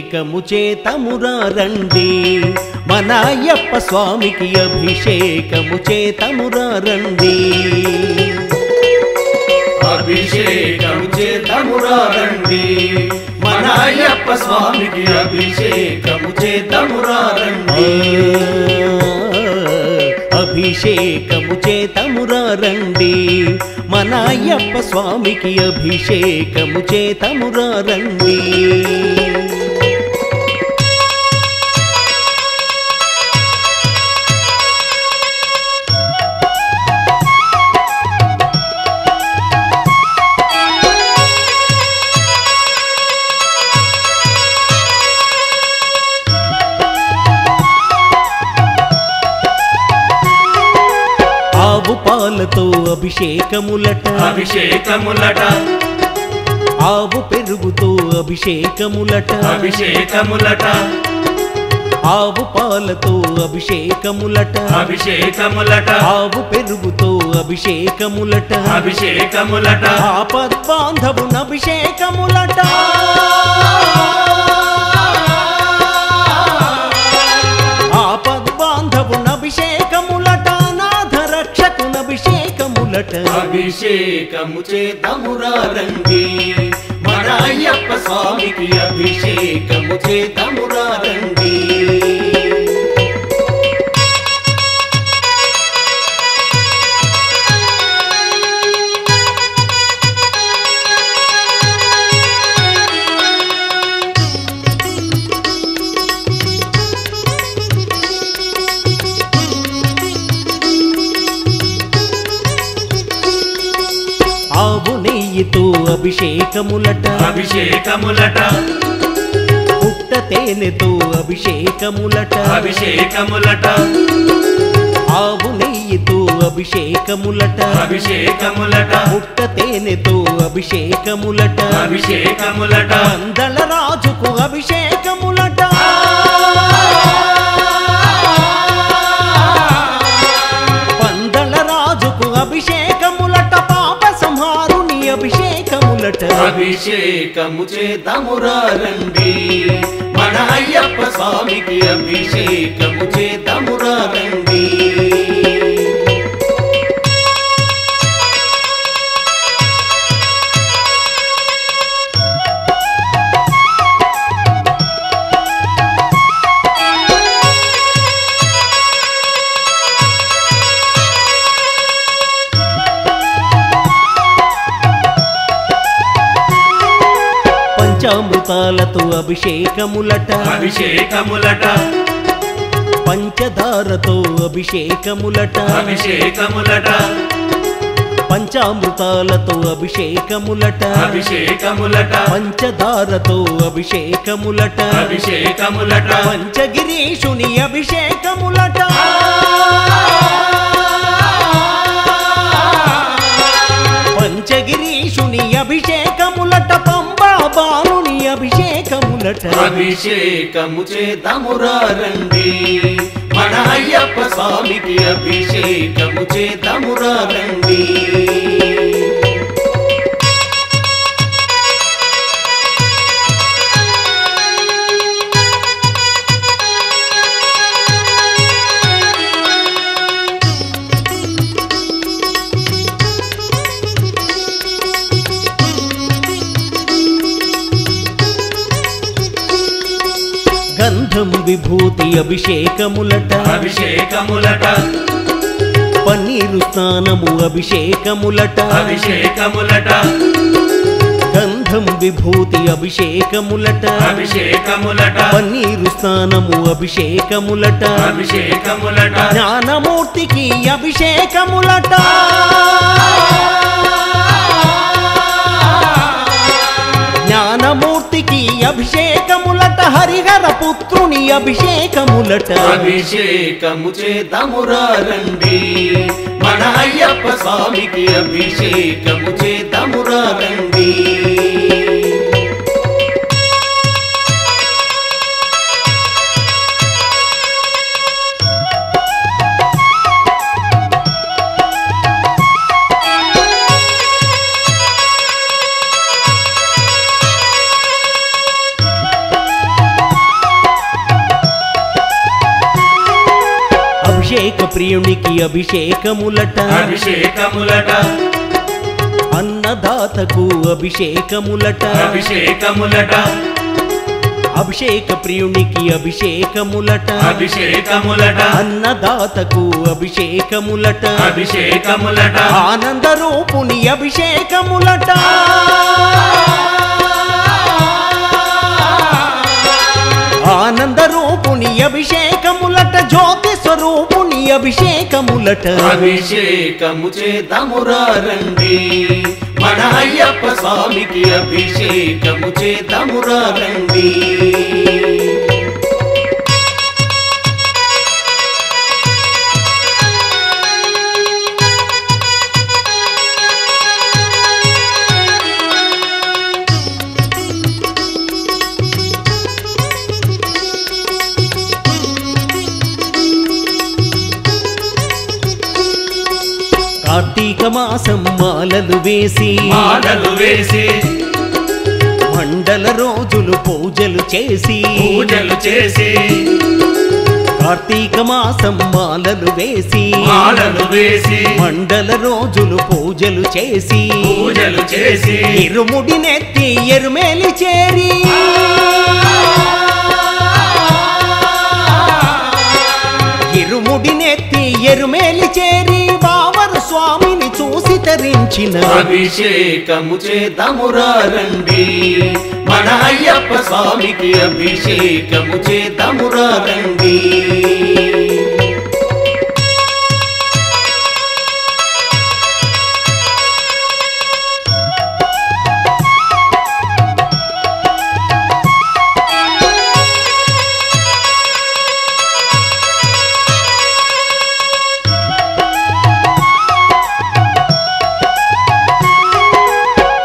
అభిషేకము చేతమురా రండి మన అయ్యప్ప స్వామికి అభిషేకము చేతమురా రండి అభిషేకము చేతమురా రండి మన అయ్యప్ప స్వామికి అభిషేకము చేతమురా రండి అభిషేకము చేతమురా రండి మన అయ్యప్ప స్వామికి అభిషేకము చేతమురా రండి ఆవు పాలతో అభిషేకములట అభిషేకములట ఆవు పెరుగుతో అభిషేకములట అభిషేకములట ఆవు పాలతో అభిషేకములట అభిషేకములట ఆవు పెరుగుతో అభిషేకములట అభిషేకములట ఆపద్బాంధవున అభిషేకములట ఆపద్బాంధవున అభిషేకములట నాథ రక్షకున అభిషేకములట అభిషేకము చేతమురా రండి మన అయ్యప్ప స్వామికి అభిషేకము చేతమురా రండి ఆవు నెయ్యితో అభిషేకములట అభిషేకములట పుట్ట తేనెతో అభిషేకములట అభిషేకములట ఆవు నెయ్యితో అభిషేకములట అభిషేకములట పుట్ట తేనెతో అభిషేకములట అభిషేకములట అందల రాజుకు అభిషేకములట పందల రాజుకు అభిషేకములట పాప సంహారుని అభిషేకములట అభిషేకము చేతమురా రండి మన అయ్యప్ప స్వామికి అభిషేకము చేతమురా రండి పంచామృతాలతో అభిషేకములట అభిషేకములట పంచదారతో అభిషేకములట అభిషేకములట పంచామృతాలతో అభిషేకములట అభిషేకములట పంచదారతో అభిషేకములట అభిషేకములట పంచగిరీషుని అభిషేకములట పంచగిరీషుని అభిషేకములట పంబా బాలుని అభిషేకములట అభిషేకము చేతమురా రండి మన అయ్యప్ప స్వామికి అభిషేకము చేతమురా రండి గంధం విభూతి అభిషేకములట అభిషేకములట పన్నీరు స్నానము అభిషేకములట అభిషేకములట గంధం విభూతి అభిషేకములట అభిషేకములట పన్నీరు స్నానము అభిషేకములట అభిషేకములట జ్ఞానమూర్తికి అభిషేకములట జ్ఞానమూర్తికి అభిషేకములట హరిహర పుత్రుని అభిషేకములట అభిషేకము చేతమురా రండి మన అయ్యప్ప స్వామికి అభిషేకము చేతమురా రండి అభిషేక ప్రియునికి అభిషేకములట అభిషేకములట అన్నదాతకు అభిషేకములట అభిషేకములట అభిషేక ప్రియునికి అభిషేకములట అభిషేకములట అన్నదాతకు అభిషేకములట అభిషేకములట ఆనంద రూపుని అభిషేకములట ఆనంద రూపుని అభిషేకములట జ్యోతి స్వరూపుని అభిషేకములట అభిషేకము చేద్దామురా రండి మన అయ్యప్ప స్వామికి అభిషేకము చేద్దామురా రండి కార్తీక మాసం మాలలు వేసి మాలలు వేసి మండల రోజులు పూజలు చేసి పూజలు చేసి కార్తీక మాసం మాలలు వేసి మాలలు వేసి మండల రోజులు పూజలు చేసి పూజలు చేసి ఇరుముడి నెత్తి ఎరుమేలి చేరి ఇరుముడి నెత్తి ఎరుమేలి చేరి బావరు స్వామిని చూసి తరించిన అభిషేకము చేద్దామురా రండి మన అయ్యప్ప స్వామికి అభిషేకము చేద్దామురా రండి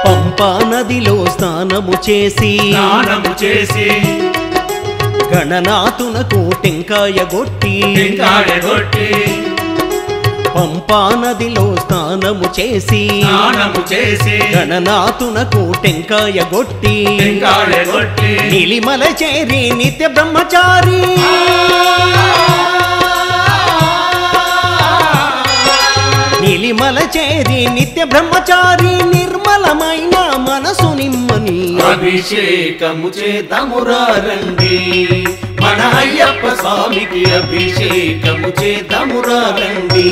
పంపా నదిలో స్నానము చేసి స్నానము చేసి గణనాథునకు టెంకాయ గొట్టి టెంకాయ కొట్టి పంపా నదిలో స్నానము చేసి స్నానము చేసి గణనాథునకు టెంకాయ గొట్టి టెంకాయ కొట్టి నీలిమల చేరి నిత్య బ్రహ్మచారి నీలిమల చేరి నిత్య బ్రహ్మచారి నిర్మలమైన మనసు నిమ్మని అభిషేకము చేద్దామురా రండి మన అయ్యప్ప స్వామికి అభిషేకము చేద్దామురా రండి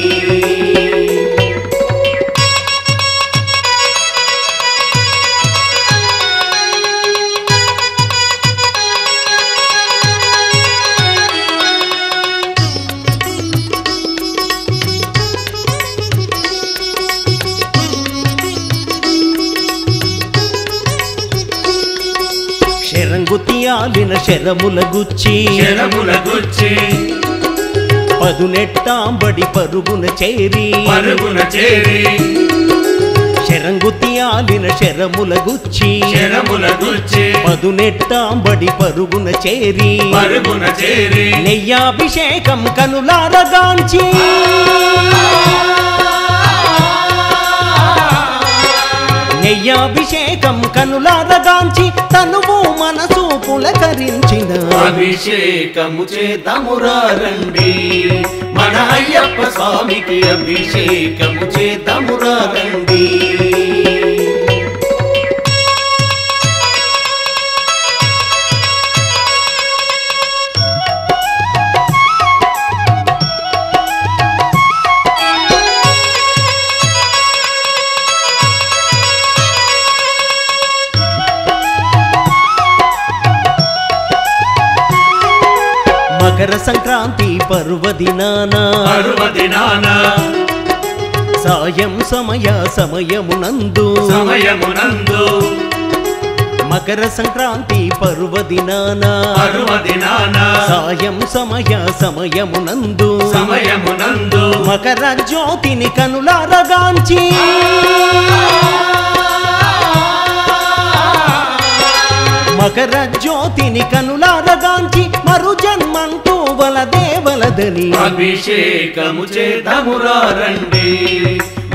శరంగుతియాలిన శరముల గుచ్చి శరముల గుచ్చి పదునెట్టాంబడి పరుగున చేరి పరుగున చేరి శరంగుతియాలిన శరముల గుచ్చి శరముల గుచ్చి పదునెట్టాంబడి పరుగున చేరి పరుగున చేరి నెయ్యాభిషేకం కనులారగాంచి నెయ్యాభిషేకం కనులారగాంచి తనువు మనసు పులకరించిన అభిషేకము చేద్దామురా రండి మన అయ్యప్ప స్వామికి అభిషేకము చేద్దామురా రండి మకర సంక్రాంతి పర్వదినాన పర్వదినాన సాయం సమయమునందు సమయమునందు మకర సంక్రాంతి పర్వదినాన పర్వదినాన సాయం సమయమునందు సమయమునందు మకర జ్యోతిని కనులారగాంచి మకర జ్యోతిని కనులారగాంచి మరు జన్మంటూ వలదేవలదని అభిషేకము చేద్దామురా రండి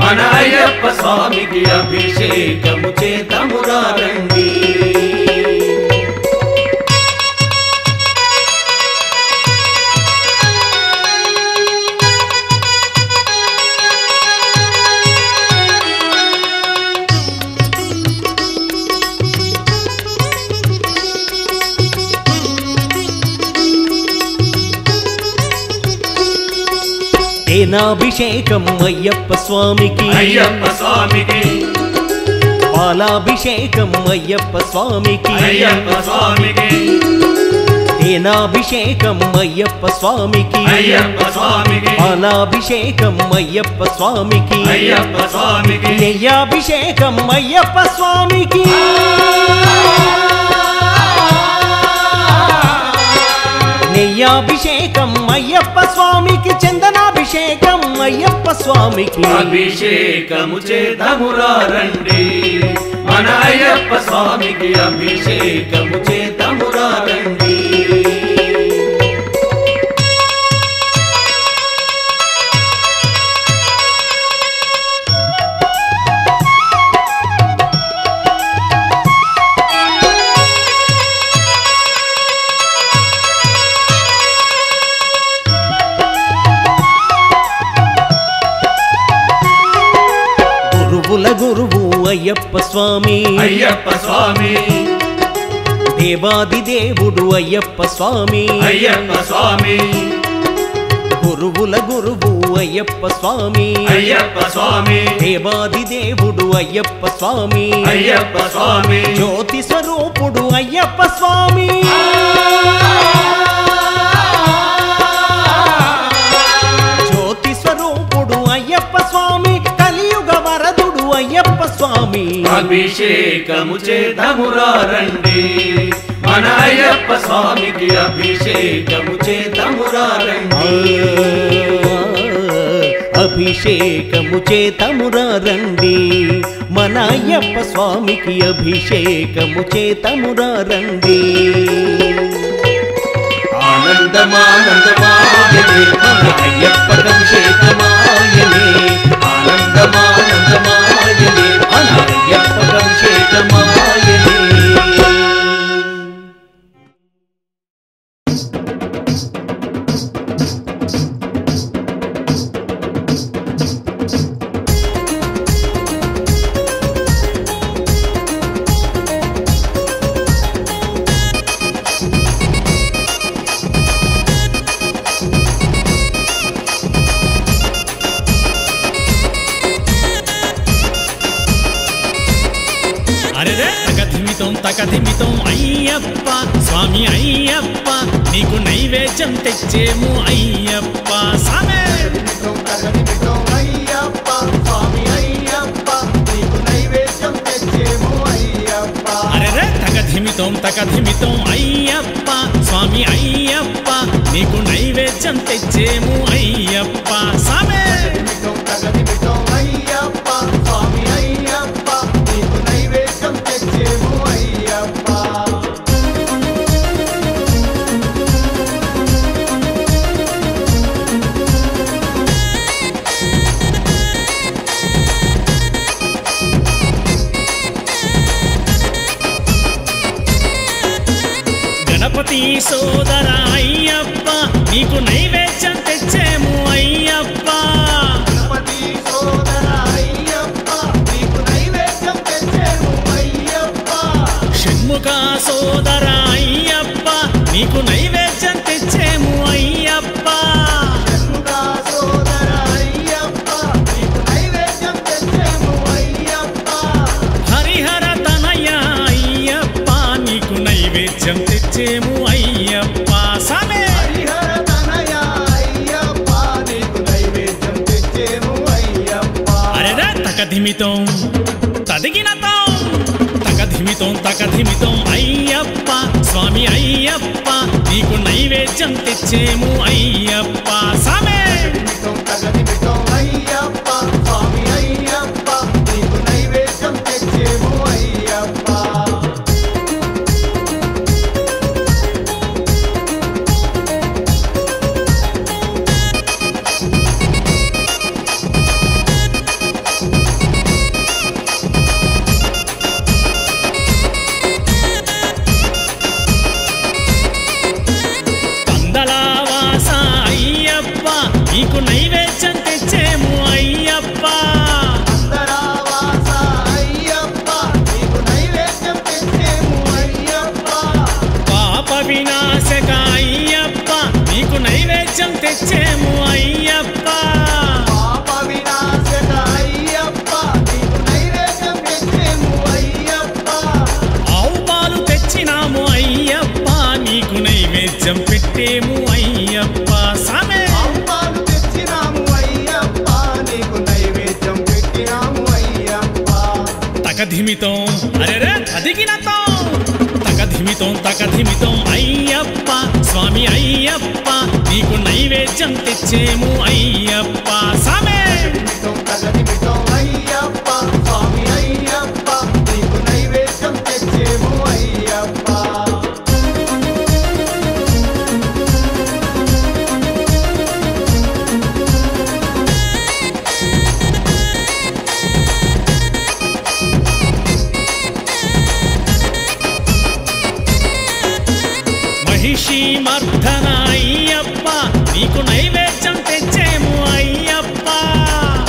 మన అయ్యప్ప స్వామికి అభిషేకము చేద్దామురా రండి తేనాభిషేకం అయ్యప్ప స్వామికి అయ్యప్ప స్వామికి పాలాభిషేకం అయ్యప్ప స్వామికి అయ్యప్ప స్వామికి తేనాభిషేకం అయ్యప్ప స్వామికి అయ్యప్ప స్వామికి పాలాభిషేకం అయ్యప్ప స్వామికి అయ్యప్ప స్వామికి నెయ్యాభిషేకం అయ్యప్ప స్వామికి నెయ్యాభిషేకం అయ్యప్ప స్వామికి చందనాభిషేకం అయ్యప్ప స్వామికి అభిషేకము చేద్దామురా రండి మన అయ్యప్ప స్వామికి అభిషేకము చేద్దామురా రండి గురువు అయ్యప్ప స్వామి అయ్యప్ప స్వామి దేవాది దేవుడు అయ్యప్ప స్వామి అయ్యప్ప స్వామి గురువుల గురువు అయ్యప్ప స్వామి అయ్యప్ప స్వామి దేవాది దేవుడు అయ్యప్ప స్వామి అయ్యప్ప స్వామి జ్యోతి స్వరూపుడు అయ్యప్ప స్వామి జ్యోతి స్వరూపుడు అయ్యప్ప స్వామి కలియుగ వరదుడు అయ్యప్ప స్వామి అభిషేకము చేద్దామురా రండి మన అయ్యప్ప స్వామికి అభిషేకము చేద్దామురా రండి అభిషేకము చేతమురా రండి మన అయ్యప్ప స్వామికి అభిషేకము చేతమురా రండి ఆనందమానందమాయనే మన అయ్యప్పకి అభిషేకమాయనే ఆనందమానందమాయనే మన అయ్యప్పకి అభిషేకమాయనే తకధిమితం అయ్యప్ప స్వామి అయ్యప్ప నీకు నైవేద్యం తెచ్చేము అయ్యప్ప సామే అరెరే తకధిమితం అయ్యప్ప స్వామి అయ్యప్ప నీకు నైవేద్యం తెచ్చేము అయ్యప్ప సామే గణపతి సోదర అయ్యప్ప నీకు నైవేద్యం తెచ్చేము అయ్యప్ప షణ్ముఖ సోదర అయ్యప్ప నీకు నైవేద్యం తెచ్చేము అయ్యప్ప హరిహర తనయ అయ్యప్ప నీకు నైవేద్యం తెచ్చేము అయ్యప్ప సామే అరెరా తకధిమితం తకధిమితం అయ్యప్ప స్వామి అయ్యప్ప నీకు నైవేద్యం తెచ్చేము అయ్యప్ప సామే పందలావాస అయ్యప్ప తెచ్చేము అయ్యప్ప సామే అప్పాలు తెచ్చినాము అయ్యప్ప నీకు నైవేద్యం పెట్టినాము అయ్యప్ప తకధిమితం అరెరే అదిగినతం తకధిమితం అయ్యప్ప స్వామి అయ్యప్ప నీకు నైవేద్యం తెచ్చేము అయ్యప్ప సామే తగదిమితం అయ్యప్ప స్వామి అయ్యప్ప నీకు నైవేద్యం తెచ్చేము అయ్యప్ప మహిషి మర్దన అయ్యప్ప నీకు నైవేద్యం తెచ్చేము అయ్యప్ప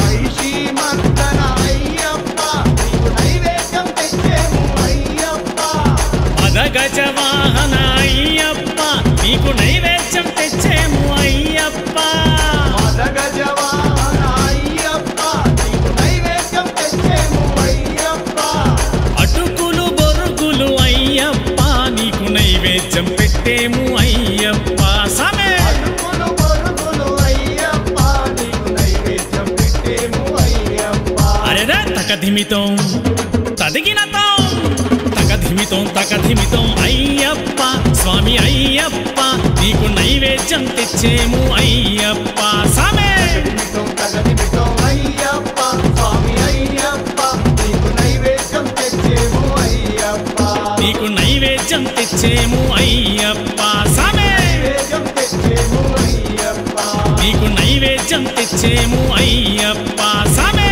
మహిషి మర్దన అయ్యప్ప నీకు నైవేద్యం తెచ్చేము అయ్యప్ప మదగజ వాహన అయ్యప్ప నీకు నైవేద్యం తెచ్చేము అయ్యప్ప మదగజ వాహన అయ్యప్ప నీకు నైవేద్యం తెచ్చేము అయ్యప్ప అటుకులు బొరుగులు అయ్యప్ప నీకు నైవేద్యం పెట్టేము అయ్యప్ప సమే అటుకులు బొరుగులు అయ్యప్ప నీకు నైవేద్యం పెట్టేము అయ్యప్ప అరెరా తకధిమితం తకధిమితం అయ్యప్ప స్వామి అయ్యప్ప నీకు నైవేద్యం తెచ్చేము అయ్యప్ప సమే తగదిమితం అయ్యప్ప స్వామి అయ్యప్ప నీకు నైవేద్యం తెచ్చేము అయ్యప్ప నీకు నైవేద్యం తెచ్చేము అయ్యప్ప సమే నైవేద్యం తెచ్చేము అయ్యప్ప నీకు నైవేద్యం తెచ్చేము అయ్యప్ప సమే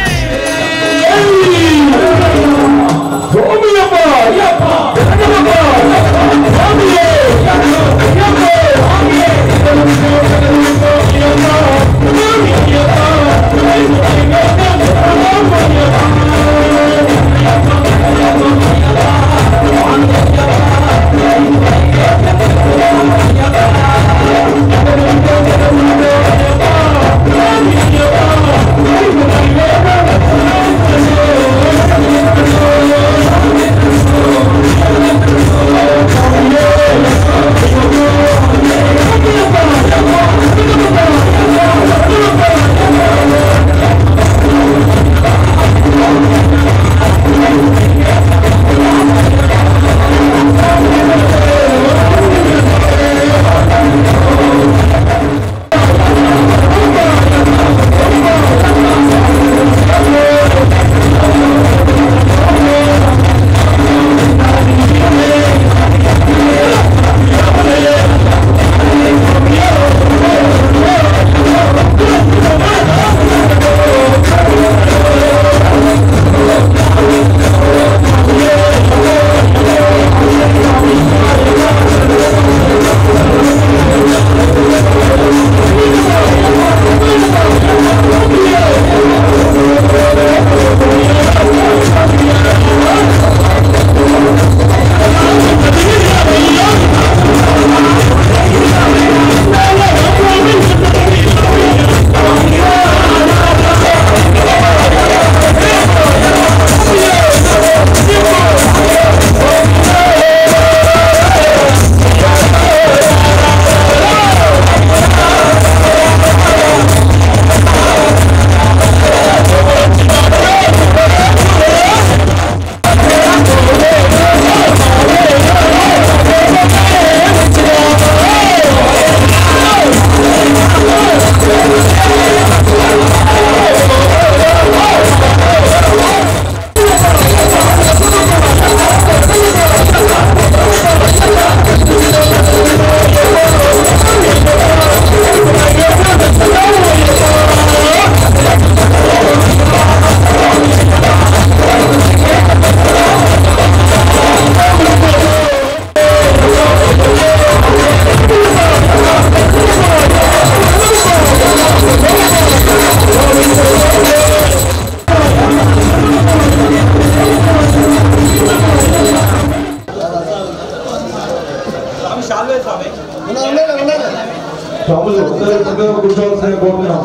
కూర్చోవలసిన కోరుతున్నాం.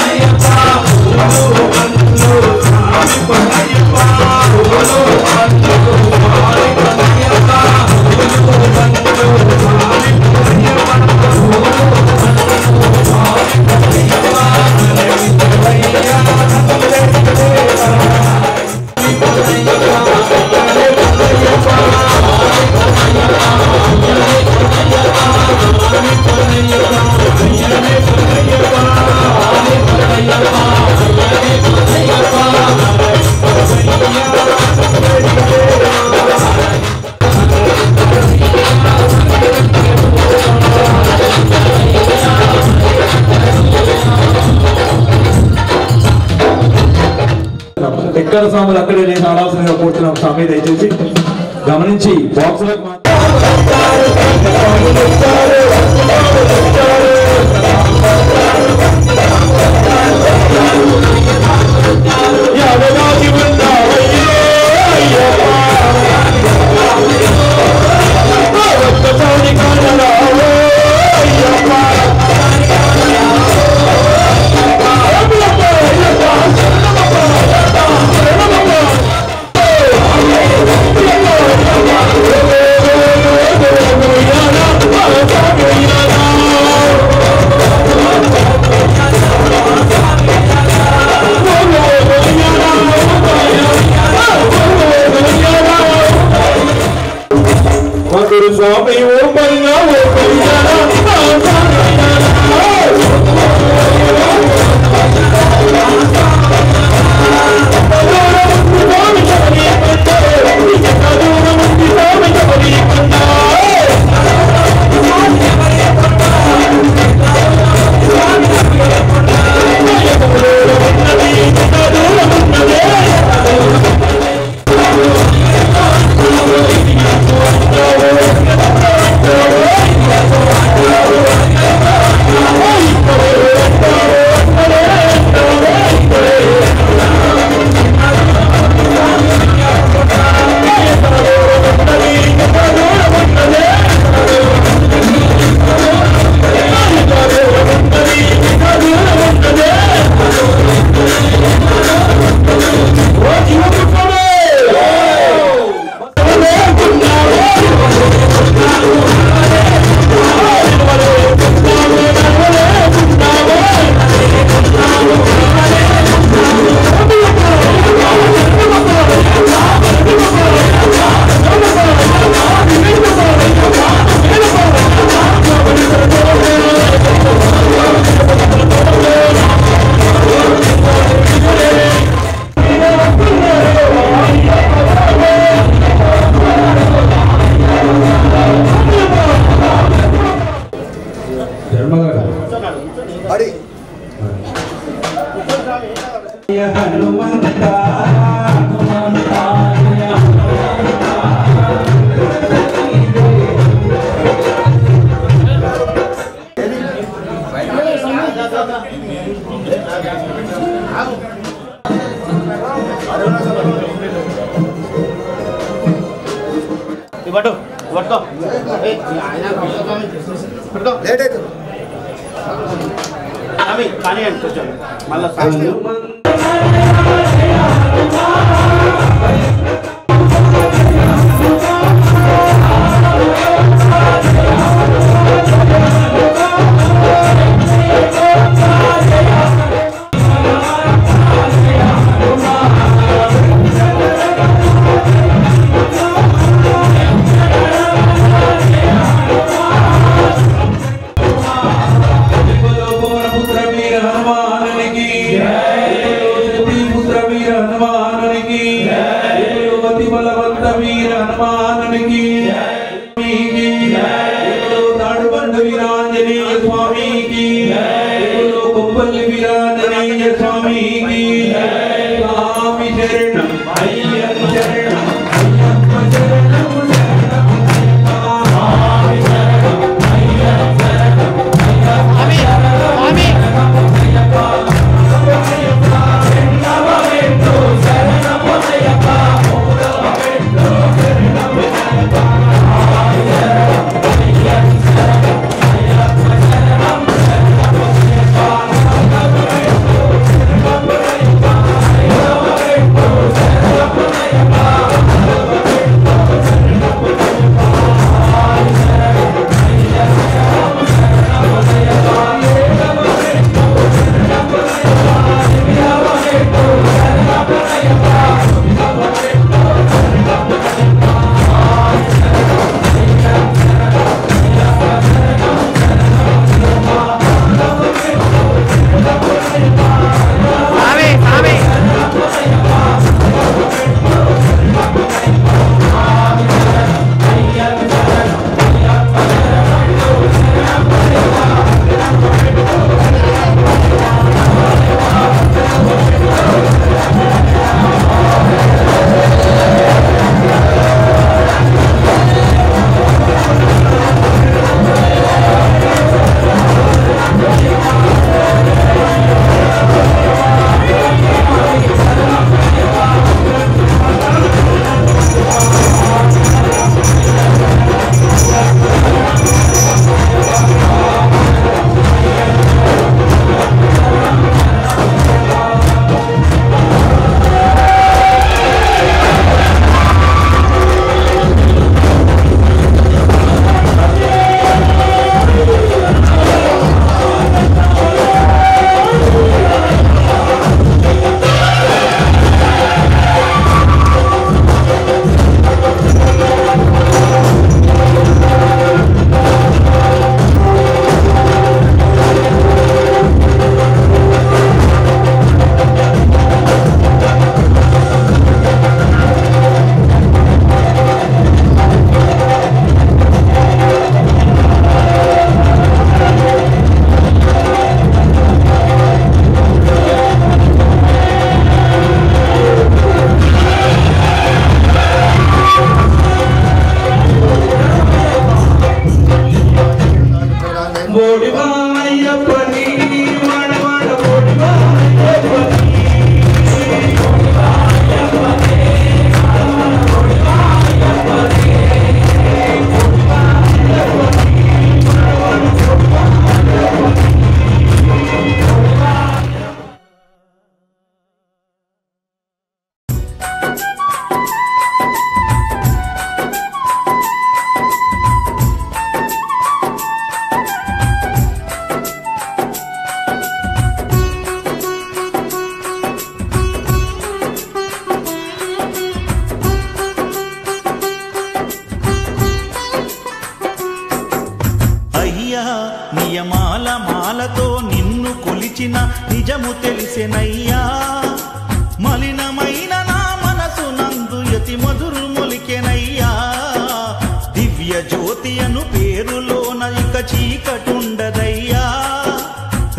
అయ్యప్ప స్వాములు అక్కడే లేని ఆలోచనగా కోరుతున్నాం స్వామి దయచేసి గమనించి బాక్సులకు స్వామి ఓ పైన కానీ కొంచెం మళ్ళీ Hey! అయ్యప్పని వాడవాడ ఓడివా అయ్యప్పని నియమాల మాలతో నిన్ను కొలిచిన నిజము తెలిసెనయ్యా మలినమైన నా మనసు నందు యతి మధురు మొలికెనయ్యా దివ్య జ్యోతి అను పేరులోన ఇక చీకటుండదయ్యా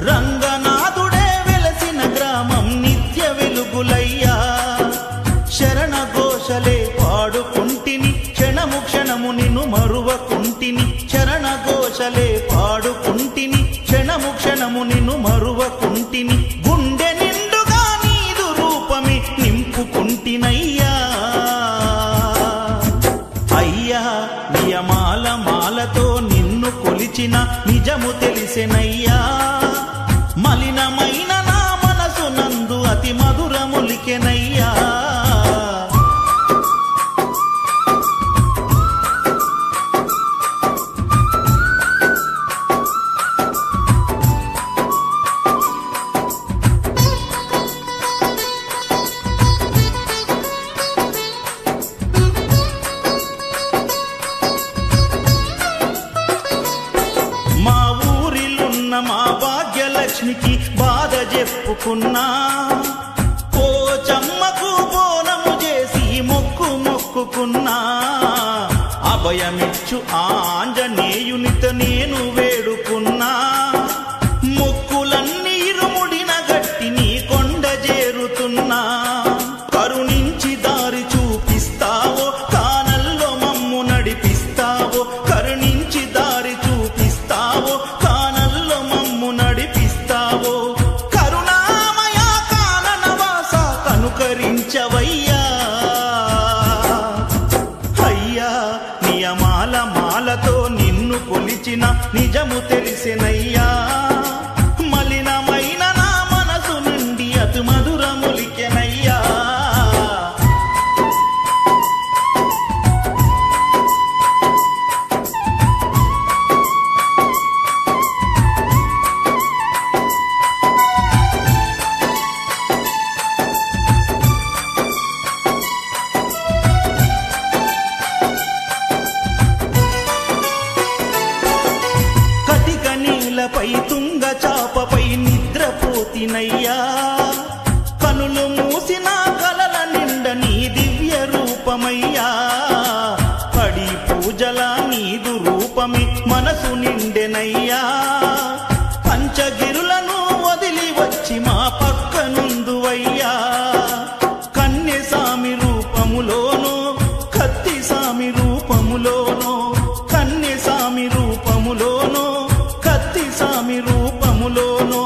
రంగనాథుడే వెలసిన గ్రామం నిత్య వెలుగులయ్యా శరణ ఘోషలే పాడుకుంటిని క్షణము క్షణము నిన్ను మరువకుంటిని శరణ ఘోషలే పాడుకుంటిని క్షణము క్షణము నిన్ను మరువకుంటిని గుండె నిండుగా నీదు రూపమే నింపుకుంటినయ్యా అయ్యా నియమాల మాలతో నిన్ను కొలిచిన నిజము తెలిసెనయ్యా మలినమైన నా మనసు నందు అతి మధురములికెనయ్యా మా భాగ్యలక్ష్మికి బాధ చెప్పుకున్నా పోచమ్మకు బోనము చేసి మొక్కుకున్నా అభయమిచ్చు ఆంజనేయునితో నేను వేడుకున్నా మొక్కులన్నీ ఇరుముడిన గట్టి నీ కొండ చేరుతున్నా కరుణించి దారి చూపిస్తావో కానల్లో మమ్ము నడిపిస్తావో కరుణించి దారి చూపిస్తావో కానల్లో మమ్ము నడిపిస్తావో కరుణామయ కాననవాస కనుకరించవయ్యా అయ్యా నియమాల మాలతో నిన్ను కొలిచిన నిజము తెలిసెనయ్యా మలినమైన నా మనసు నుండి అతి మధురములికెనయ్యా పై తుంగ చాపపై నిద్రపోతినయ్యా కనులు మూసిన కలల నిండ నీ దివ్య రూపమయ్యా పడి పూజల నీదు రూపమే మనసు నిండెనయ్యా పంచగిరులను వదిలి వచ్చి మా పక్క నుందువయ్యా కన్య సామి రూపములోనో కత్తి సామి రూపములోనో కన్య సామి రూపములోనో కత్తి స్వామి రూపములోనో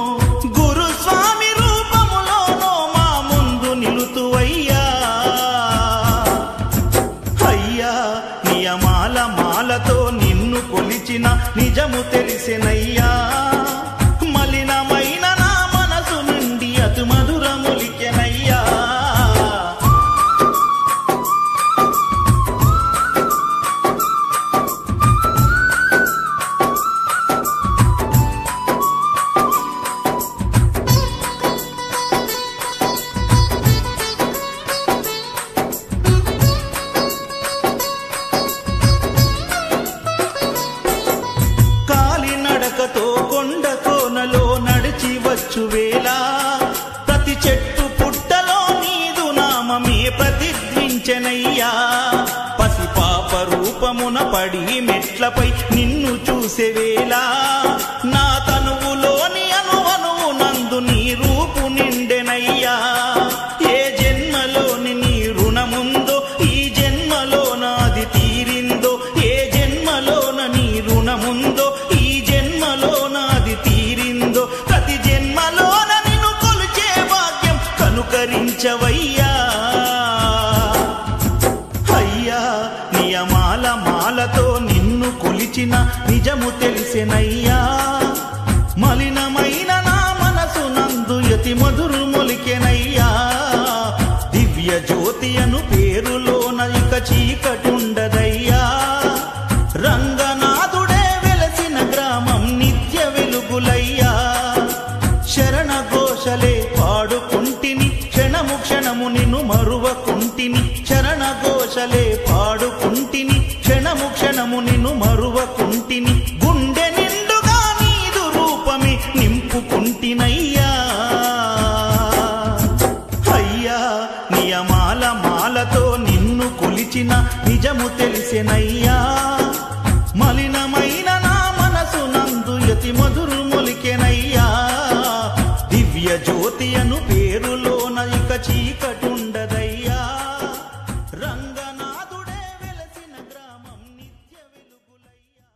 గురుస్వామి రూపములోనో మా ముందు నిలుతువయ్యా అయ్యా నియమాల మాలతో నిన్ను కొలిచిన నిజము తెలిసెనయ్యా మలినమైన నా మనసు నుండి అతి మధురములికెనయ్యా కాలినడకతో కొండ కోనలో నడిచి వచ్చువేళ ప్రతి చెట్టు పుట్టలో నీదు నామమే ప్రతిధ్వించెనయ్యా పసిపాప రూపమున పడి మెట్లపై నిన్ను చూసేవేళ నా తనువులోని అనువనువు నందు నీ రూపు నిండెనయ్యా ఏ జన్మలోని నీ రుణముందో ఈ జన్మలో నాది తీరిందో ఏ జన్మలోన నీ రుణముందో ఈ జన్మలో నాది తీరి మరిచవయ్యా అయ్యా నియమాల మాలతో నిన్ను కొలిచిన నిజము తెలిసెనయ్యా మలినమైన నా మనసు నందు యతి మధురు మొలికెనయ్యా దివ్య జ్యోతి అను పేరులోన ఇక చీకటుండదయ్యా రంగనాథుడే వెలసిన గ్రామం నిత్య వెలుగులయ్యా శరణ ఘోషలే పాడుకుంటిని క్షణము క్షణము నిన్ను మరువకుంటిని శరణ ఘోషలే పాడుకుంటిని క్షణము క్షణము నిన్ను మరువకుంటిని గుండె నిండుగా నీదు రూపమే నింపుకుంటినయ్యా అయ్యా నియమాల మాలతో నిన్ను కొలిచిన నిజము తెలిసెనయ్యా మలినమైన నా మనసు నందు యతి మధురు మొలికెనయ్యా దివ్య జ్యోతి అను పేరులోన ఇక చీకటుండదయ్యా రంగనాథుడే వెలసిన గ్రామం నిత్య వెలుగులయ్యా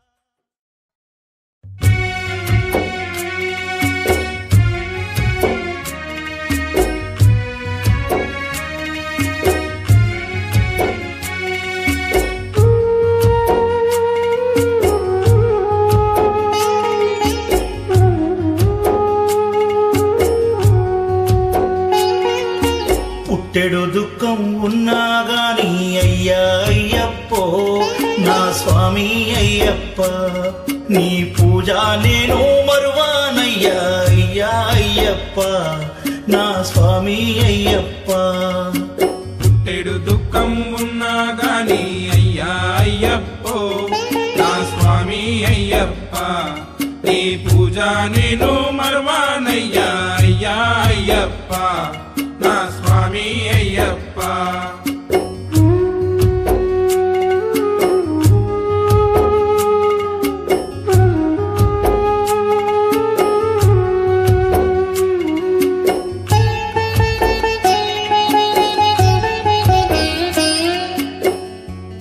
పుట్టెడు దుఃఖం ఉన్నా గాని అయ్యా అయ్యప్పో నా స్వామి అయ్యప్ప నీ పూజ నేను మరువానయ్యా అయ్యా అయ్యప్ప నా స్వామి అయ్యప్ప పుట్టెడు దుఃఖం ఉన్నా గాని అయ్యా అయ్యప్పో నా స్వామి అయ్యప్ప నీ పూజ నేను మరువానయ్యా అయ్యా అయ్యప్ప నా స్వామి అయ్యప్ప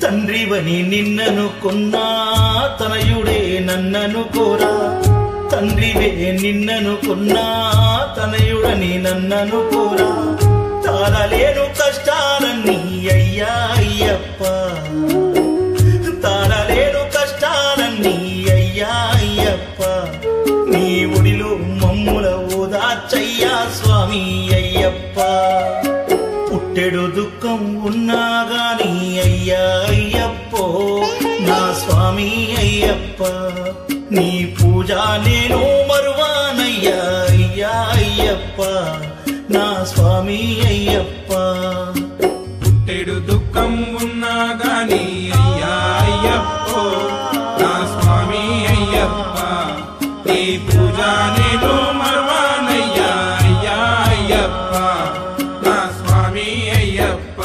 తండ్రివని నిన్నను కొన్నా తనయుడే నన్నను కోరా తండ్రివే నిన్నను కొన్నా తనయుడని నన్నను కోరా తారలేను కష్టాలన్నీ అయ్యా అయ్యప్ప తారలేను కష్టాలన్నీ అయ్యా అయ్యప్ప నీ ఒడిలో మమ్ముల ఓదార్చయ్యా స్వామి అయ్యప్ప పుట్టెడు దుఃఖం ఉన్నా గాని అయ్యా అయ్యప్పో నా స్వామి అయ్యప్ప నీ పూజ నేను మరువానయ్యా అయ్యా అయ్యప్ప నా స్వామి అయ్యప్ప పుట్టెడు దుఃఖం ఉన్నా గాని అయ్యా అయ్యప్పో నా స్వామి అయ్యప్ప నీ పూజ నేను మరువానయ్యా అయ్యా అయ్యప్ప నా స్వామి అయ్యప్ప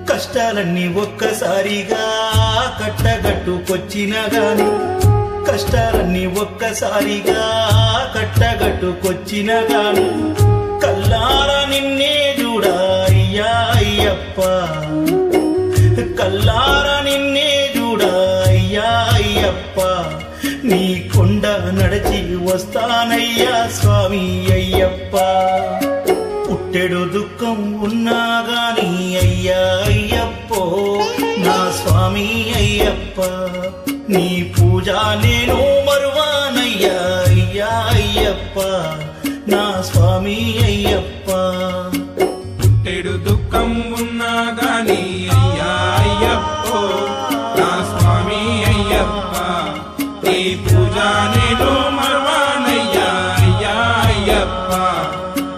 కష్టాలన్నీ ఒక్కసారిగా కట్టగట్టుకొచ్చిన గాని కష్టాలన్నీ ఒక్కసారిగా కట్టగట్టుకొచ్చిన గాని కల్లారా నిన్నే చూడా అయ్యా అయ్యప్ప కల్లారా నిన్నే చూడా అయ్యా అయ్యప్ప నీ కొండ నడిచి వస్తానయ్యా స్వామి అయ్యప్ప పుట్టెడు దుఃఖం ఉన్నా గాని అయ్యా అయ్యప్పో నా స్వామి అయ్యప్ప నీ పూజ నేను మరువానయ్యా అయ్యా అయ్యప్ప నా స్వామి అయ్యప్ప పుట్టెడు దుఃఖం ఉన్నా గాని అయ్యా అయ్యప్పో నా స్వామి అయ్యప్ప నీ పూజ నేను మరువానయ్యా అయ్యా అయ్యప్ప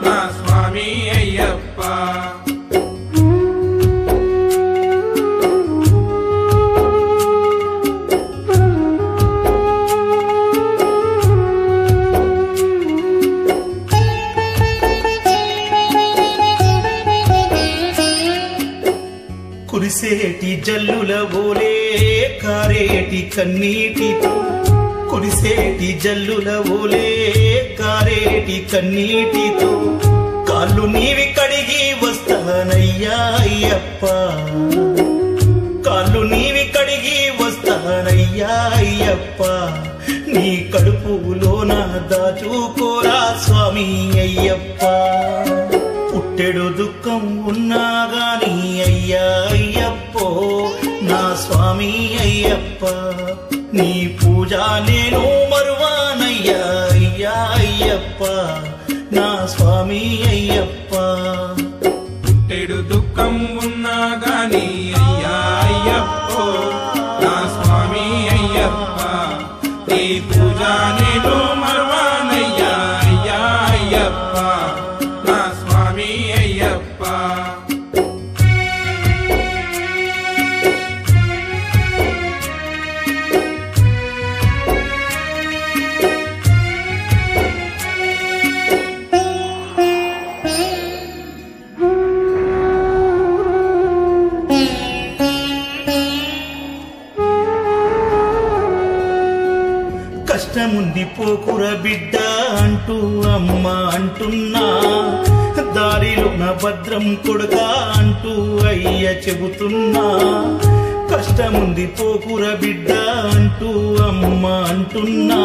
నా స్వామి అయ్యప్ప కురిసేటి జల్లుల ఓలే కారేటి కన్నీటితో కురిసేటి జల్లుల ఓలే కారేటి కన్నీటితో కాళ్ళు నీవి కడిగి వస్తానయ్యా అయ్యప్ప కాళ్ళు నీవి కడిగి వస్తానయ్యా అయ్యప్ప నీ కడుపులోన దాచుకోరా స్వామి అయ్యప్ప పుట్టెడు దుఃఖం ఉన్నా గాని అయ్యా అయ్యప్పో నా స్వామి అయ్యప్ప నీ పూజ నేను మరువానయ్యా అయ్యా అయ్యప్ప నా స్వామి అయ్యప్ప పుట్టెడు దుఃఖం ఉన్నా గాని అయ్యా అయ్యప్పో నా స్వామి అయ్యప్ప నీ పూజ నేను మరువానయ్యా అయ్యా అయ్యప్ప నా స్వామి అయ్యప్ప కష్టముంది పోకుర బిడ్డ అంటూ అమ్మ అంటున్నా దారిలోన భద్రం కొడుక అంటూ అయ్య చెబుతున్నా కష్టముంది పోకుర బిడ్డ అంటూ అమ్మ అంటున్నా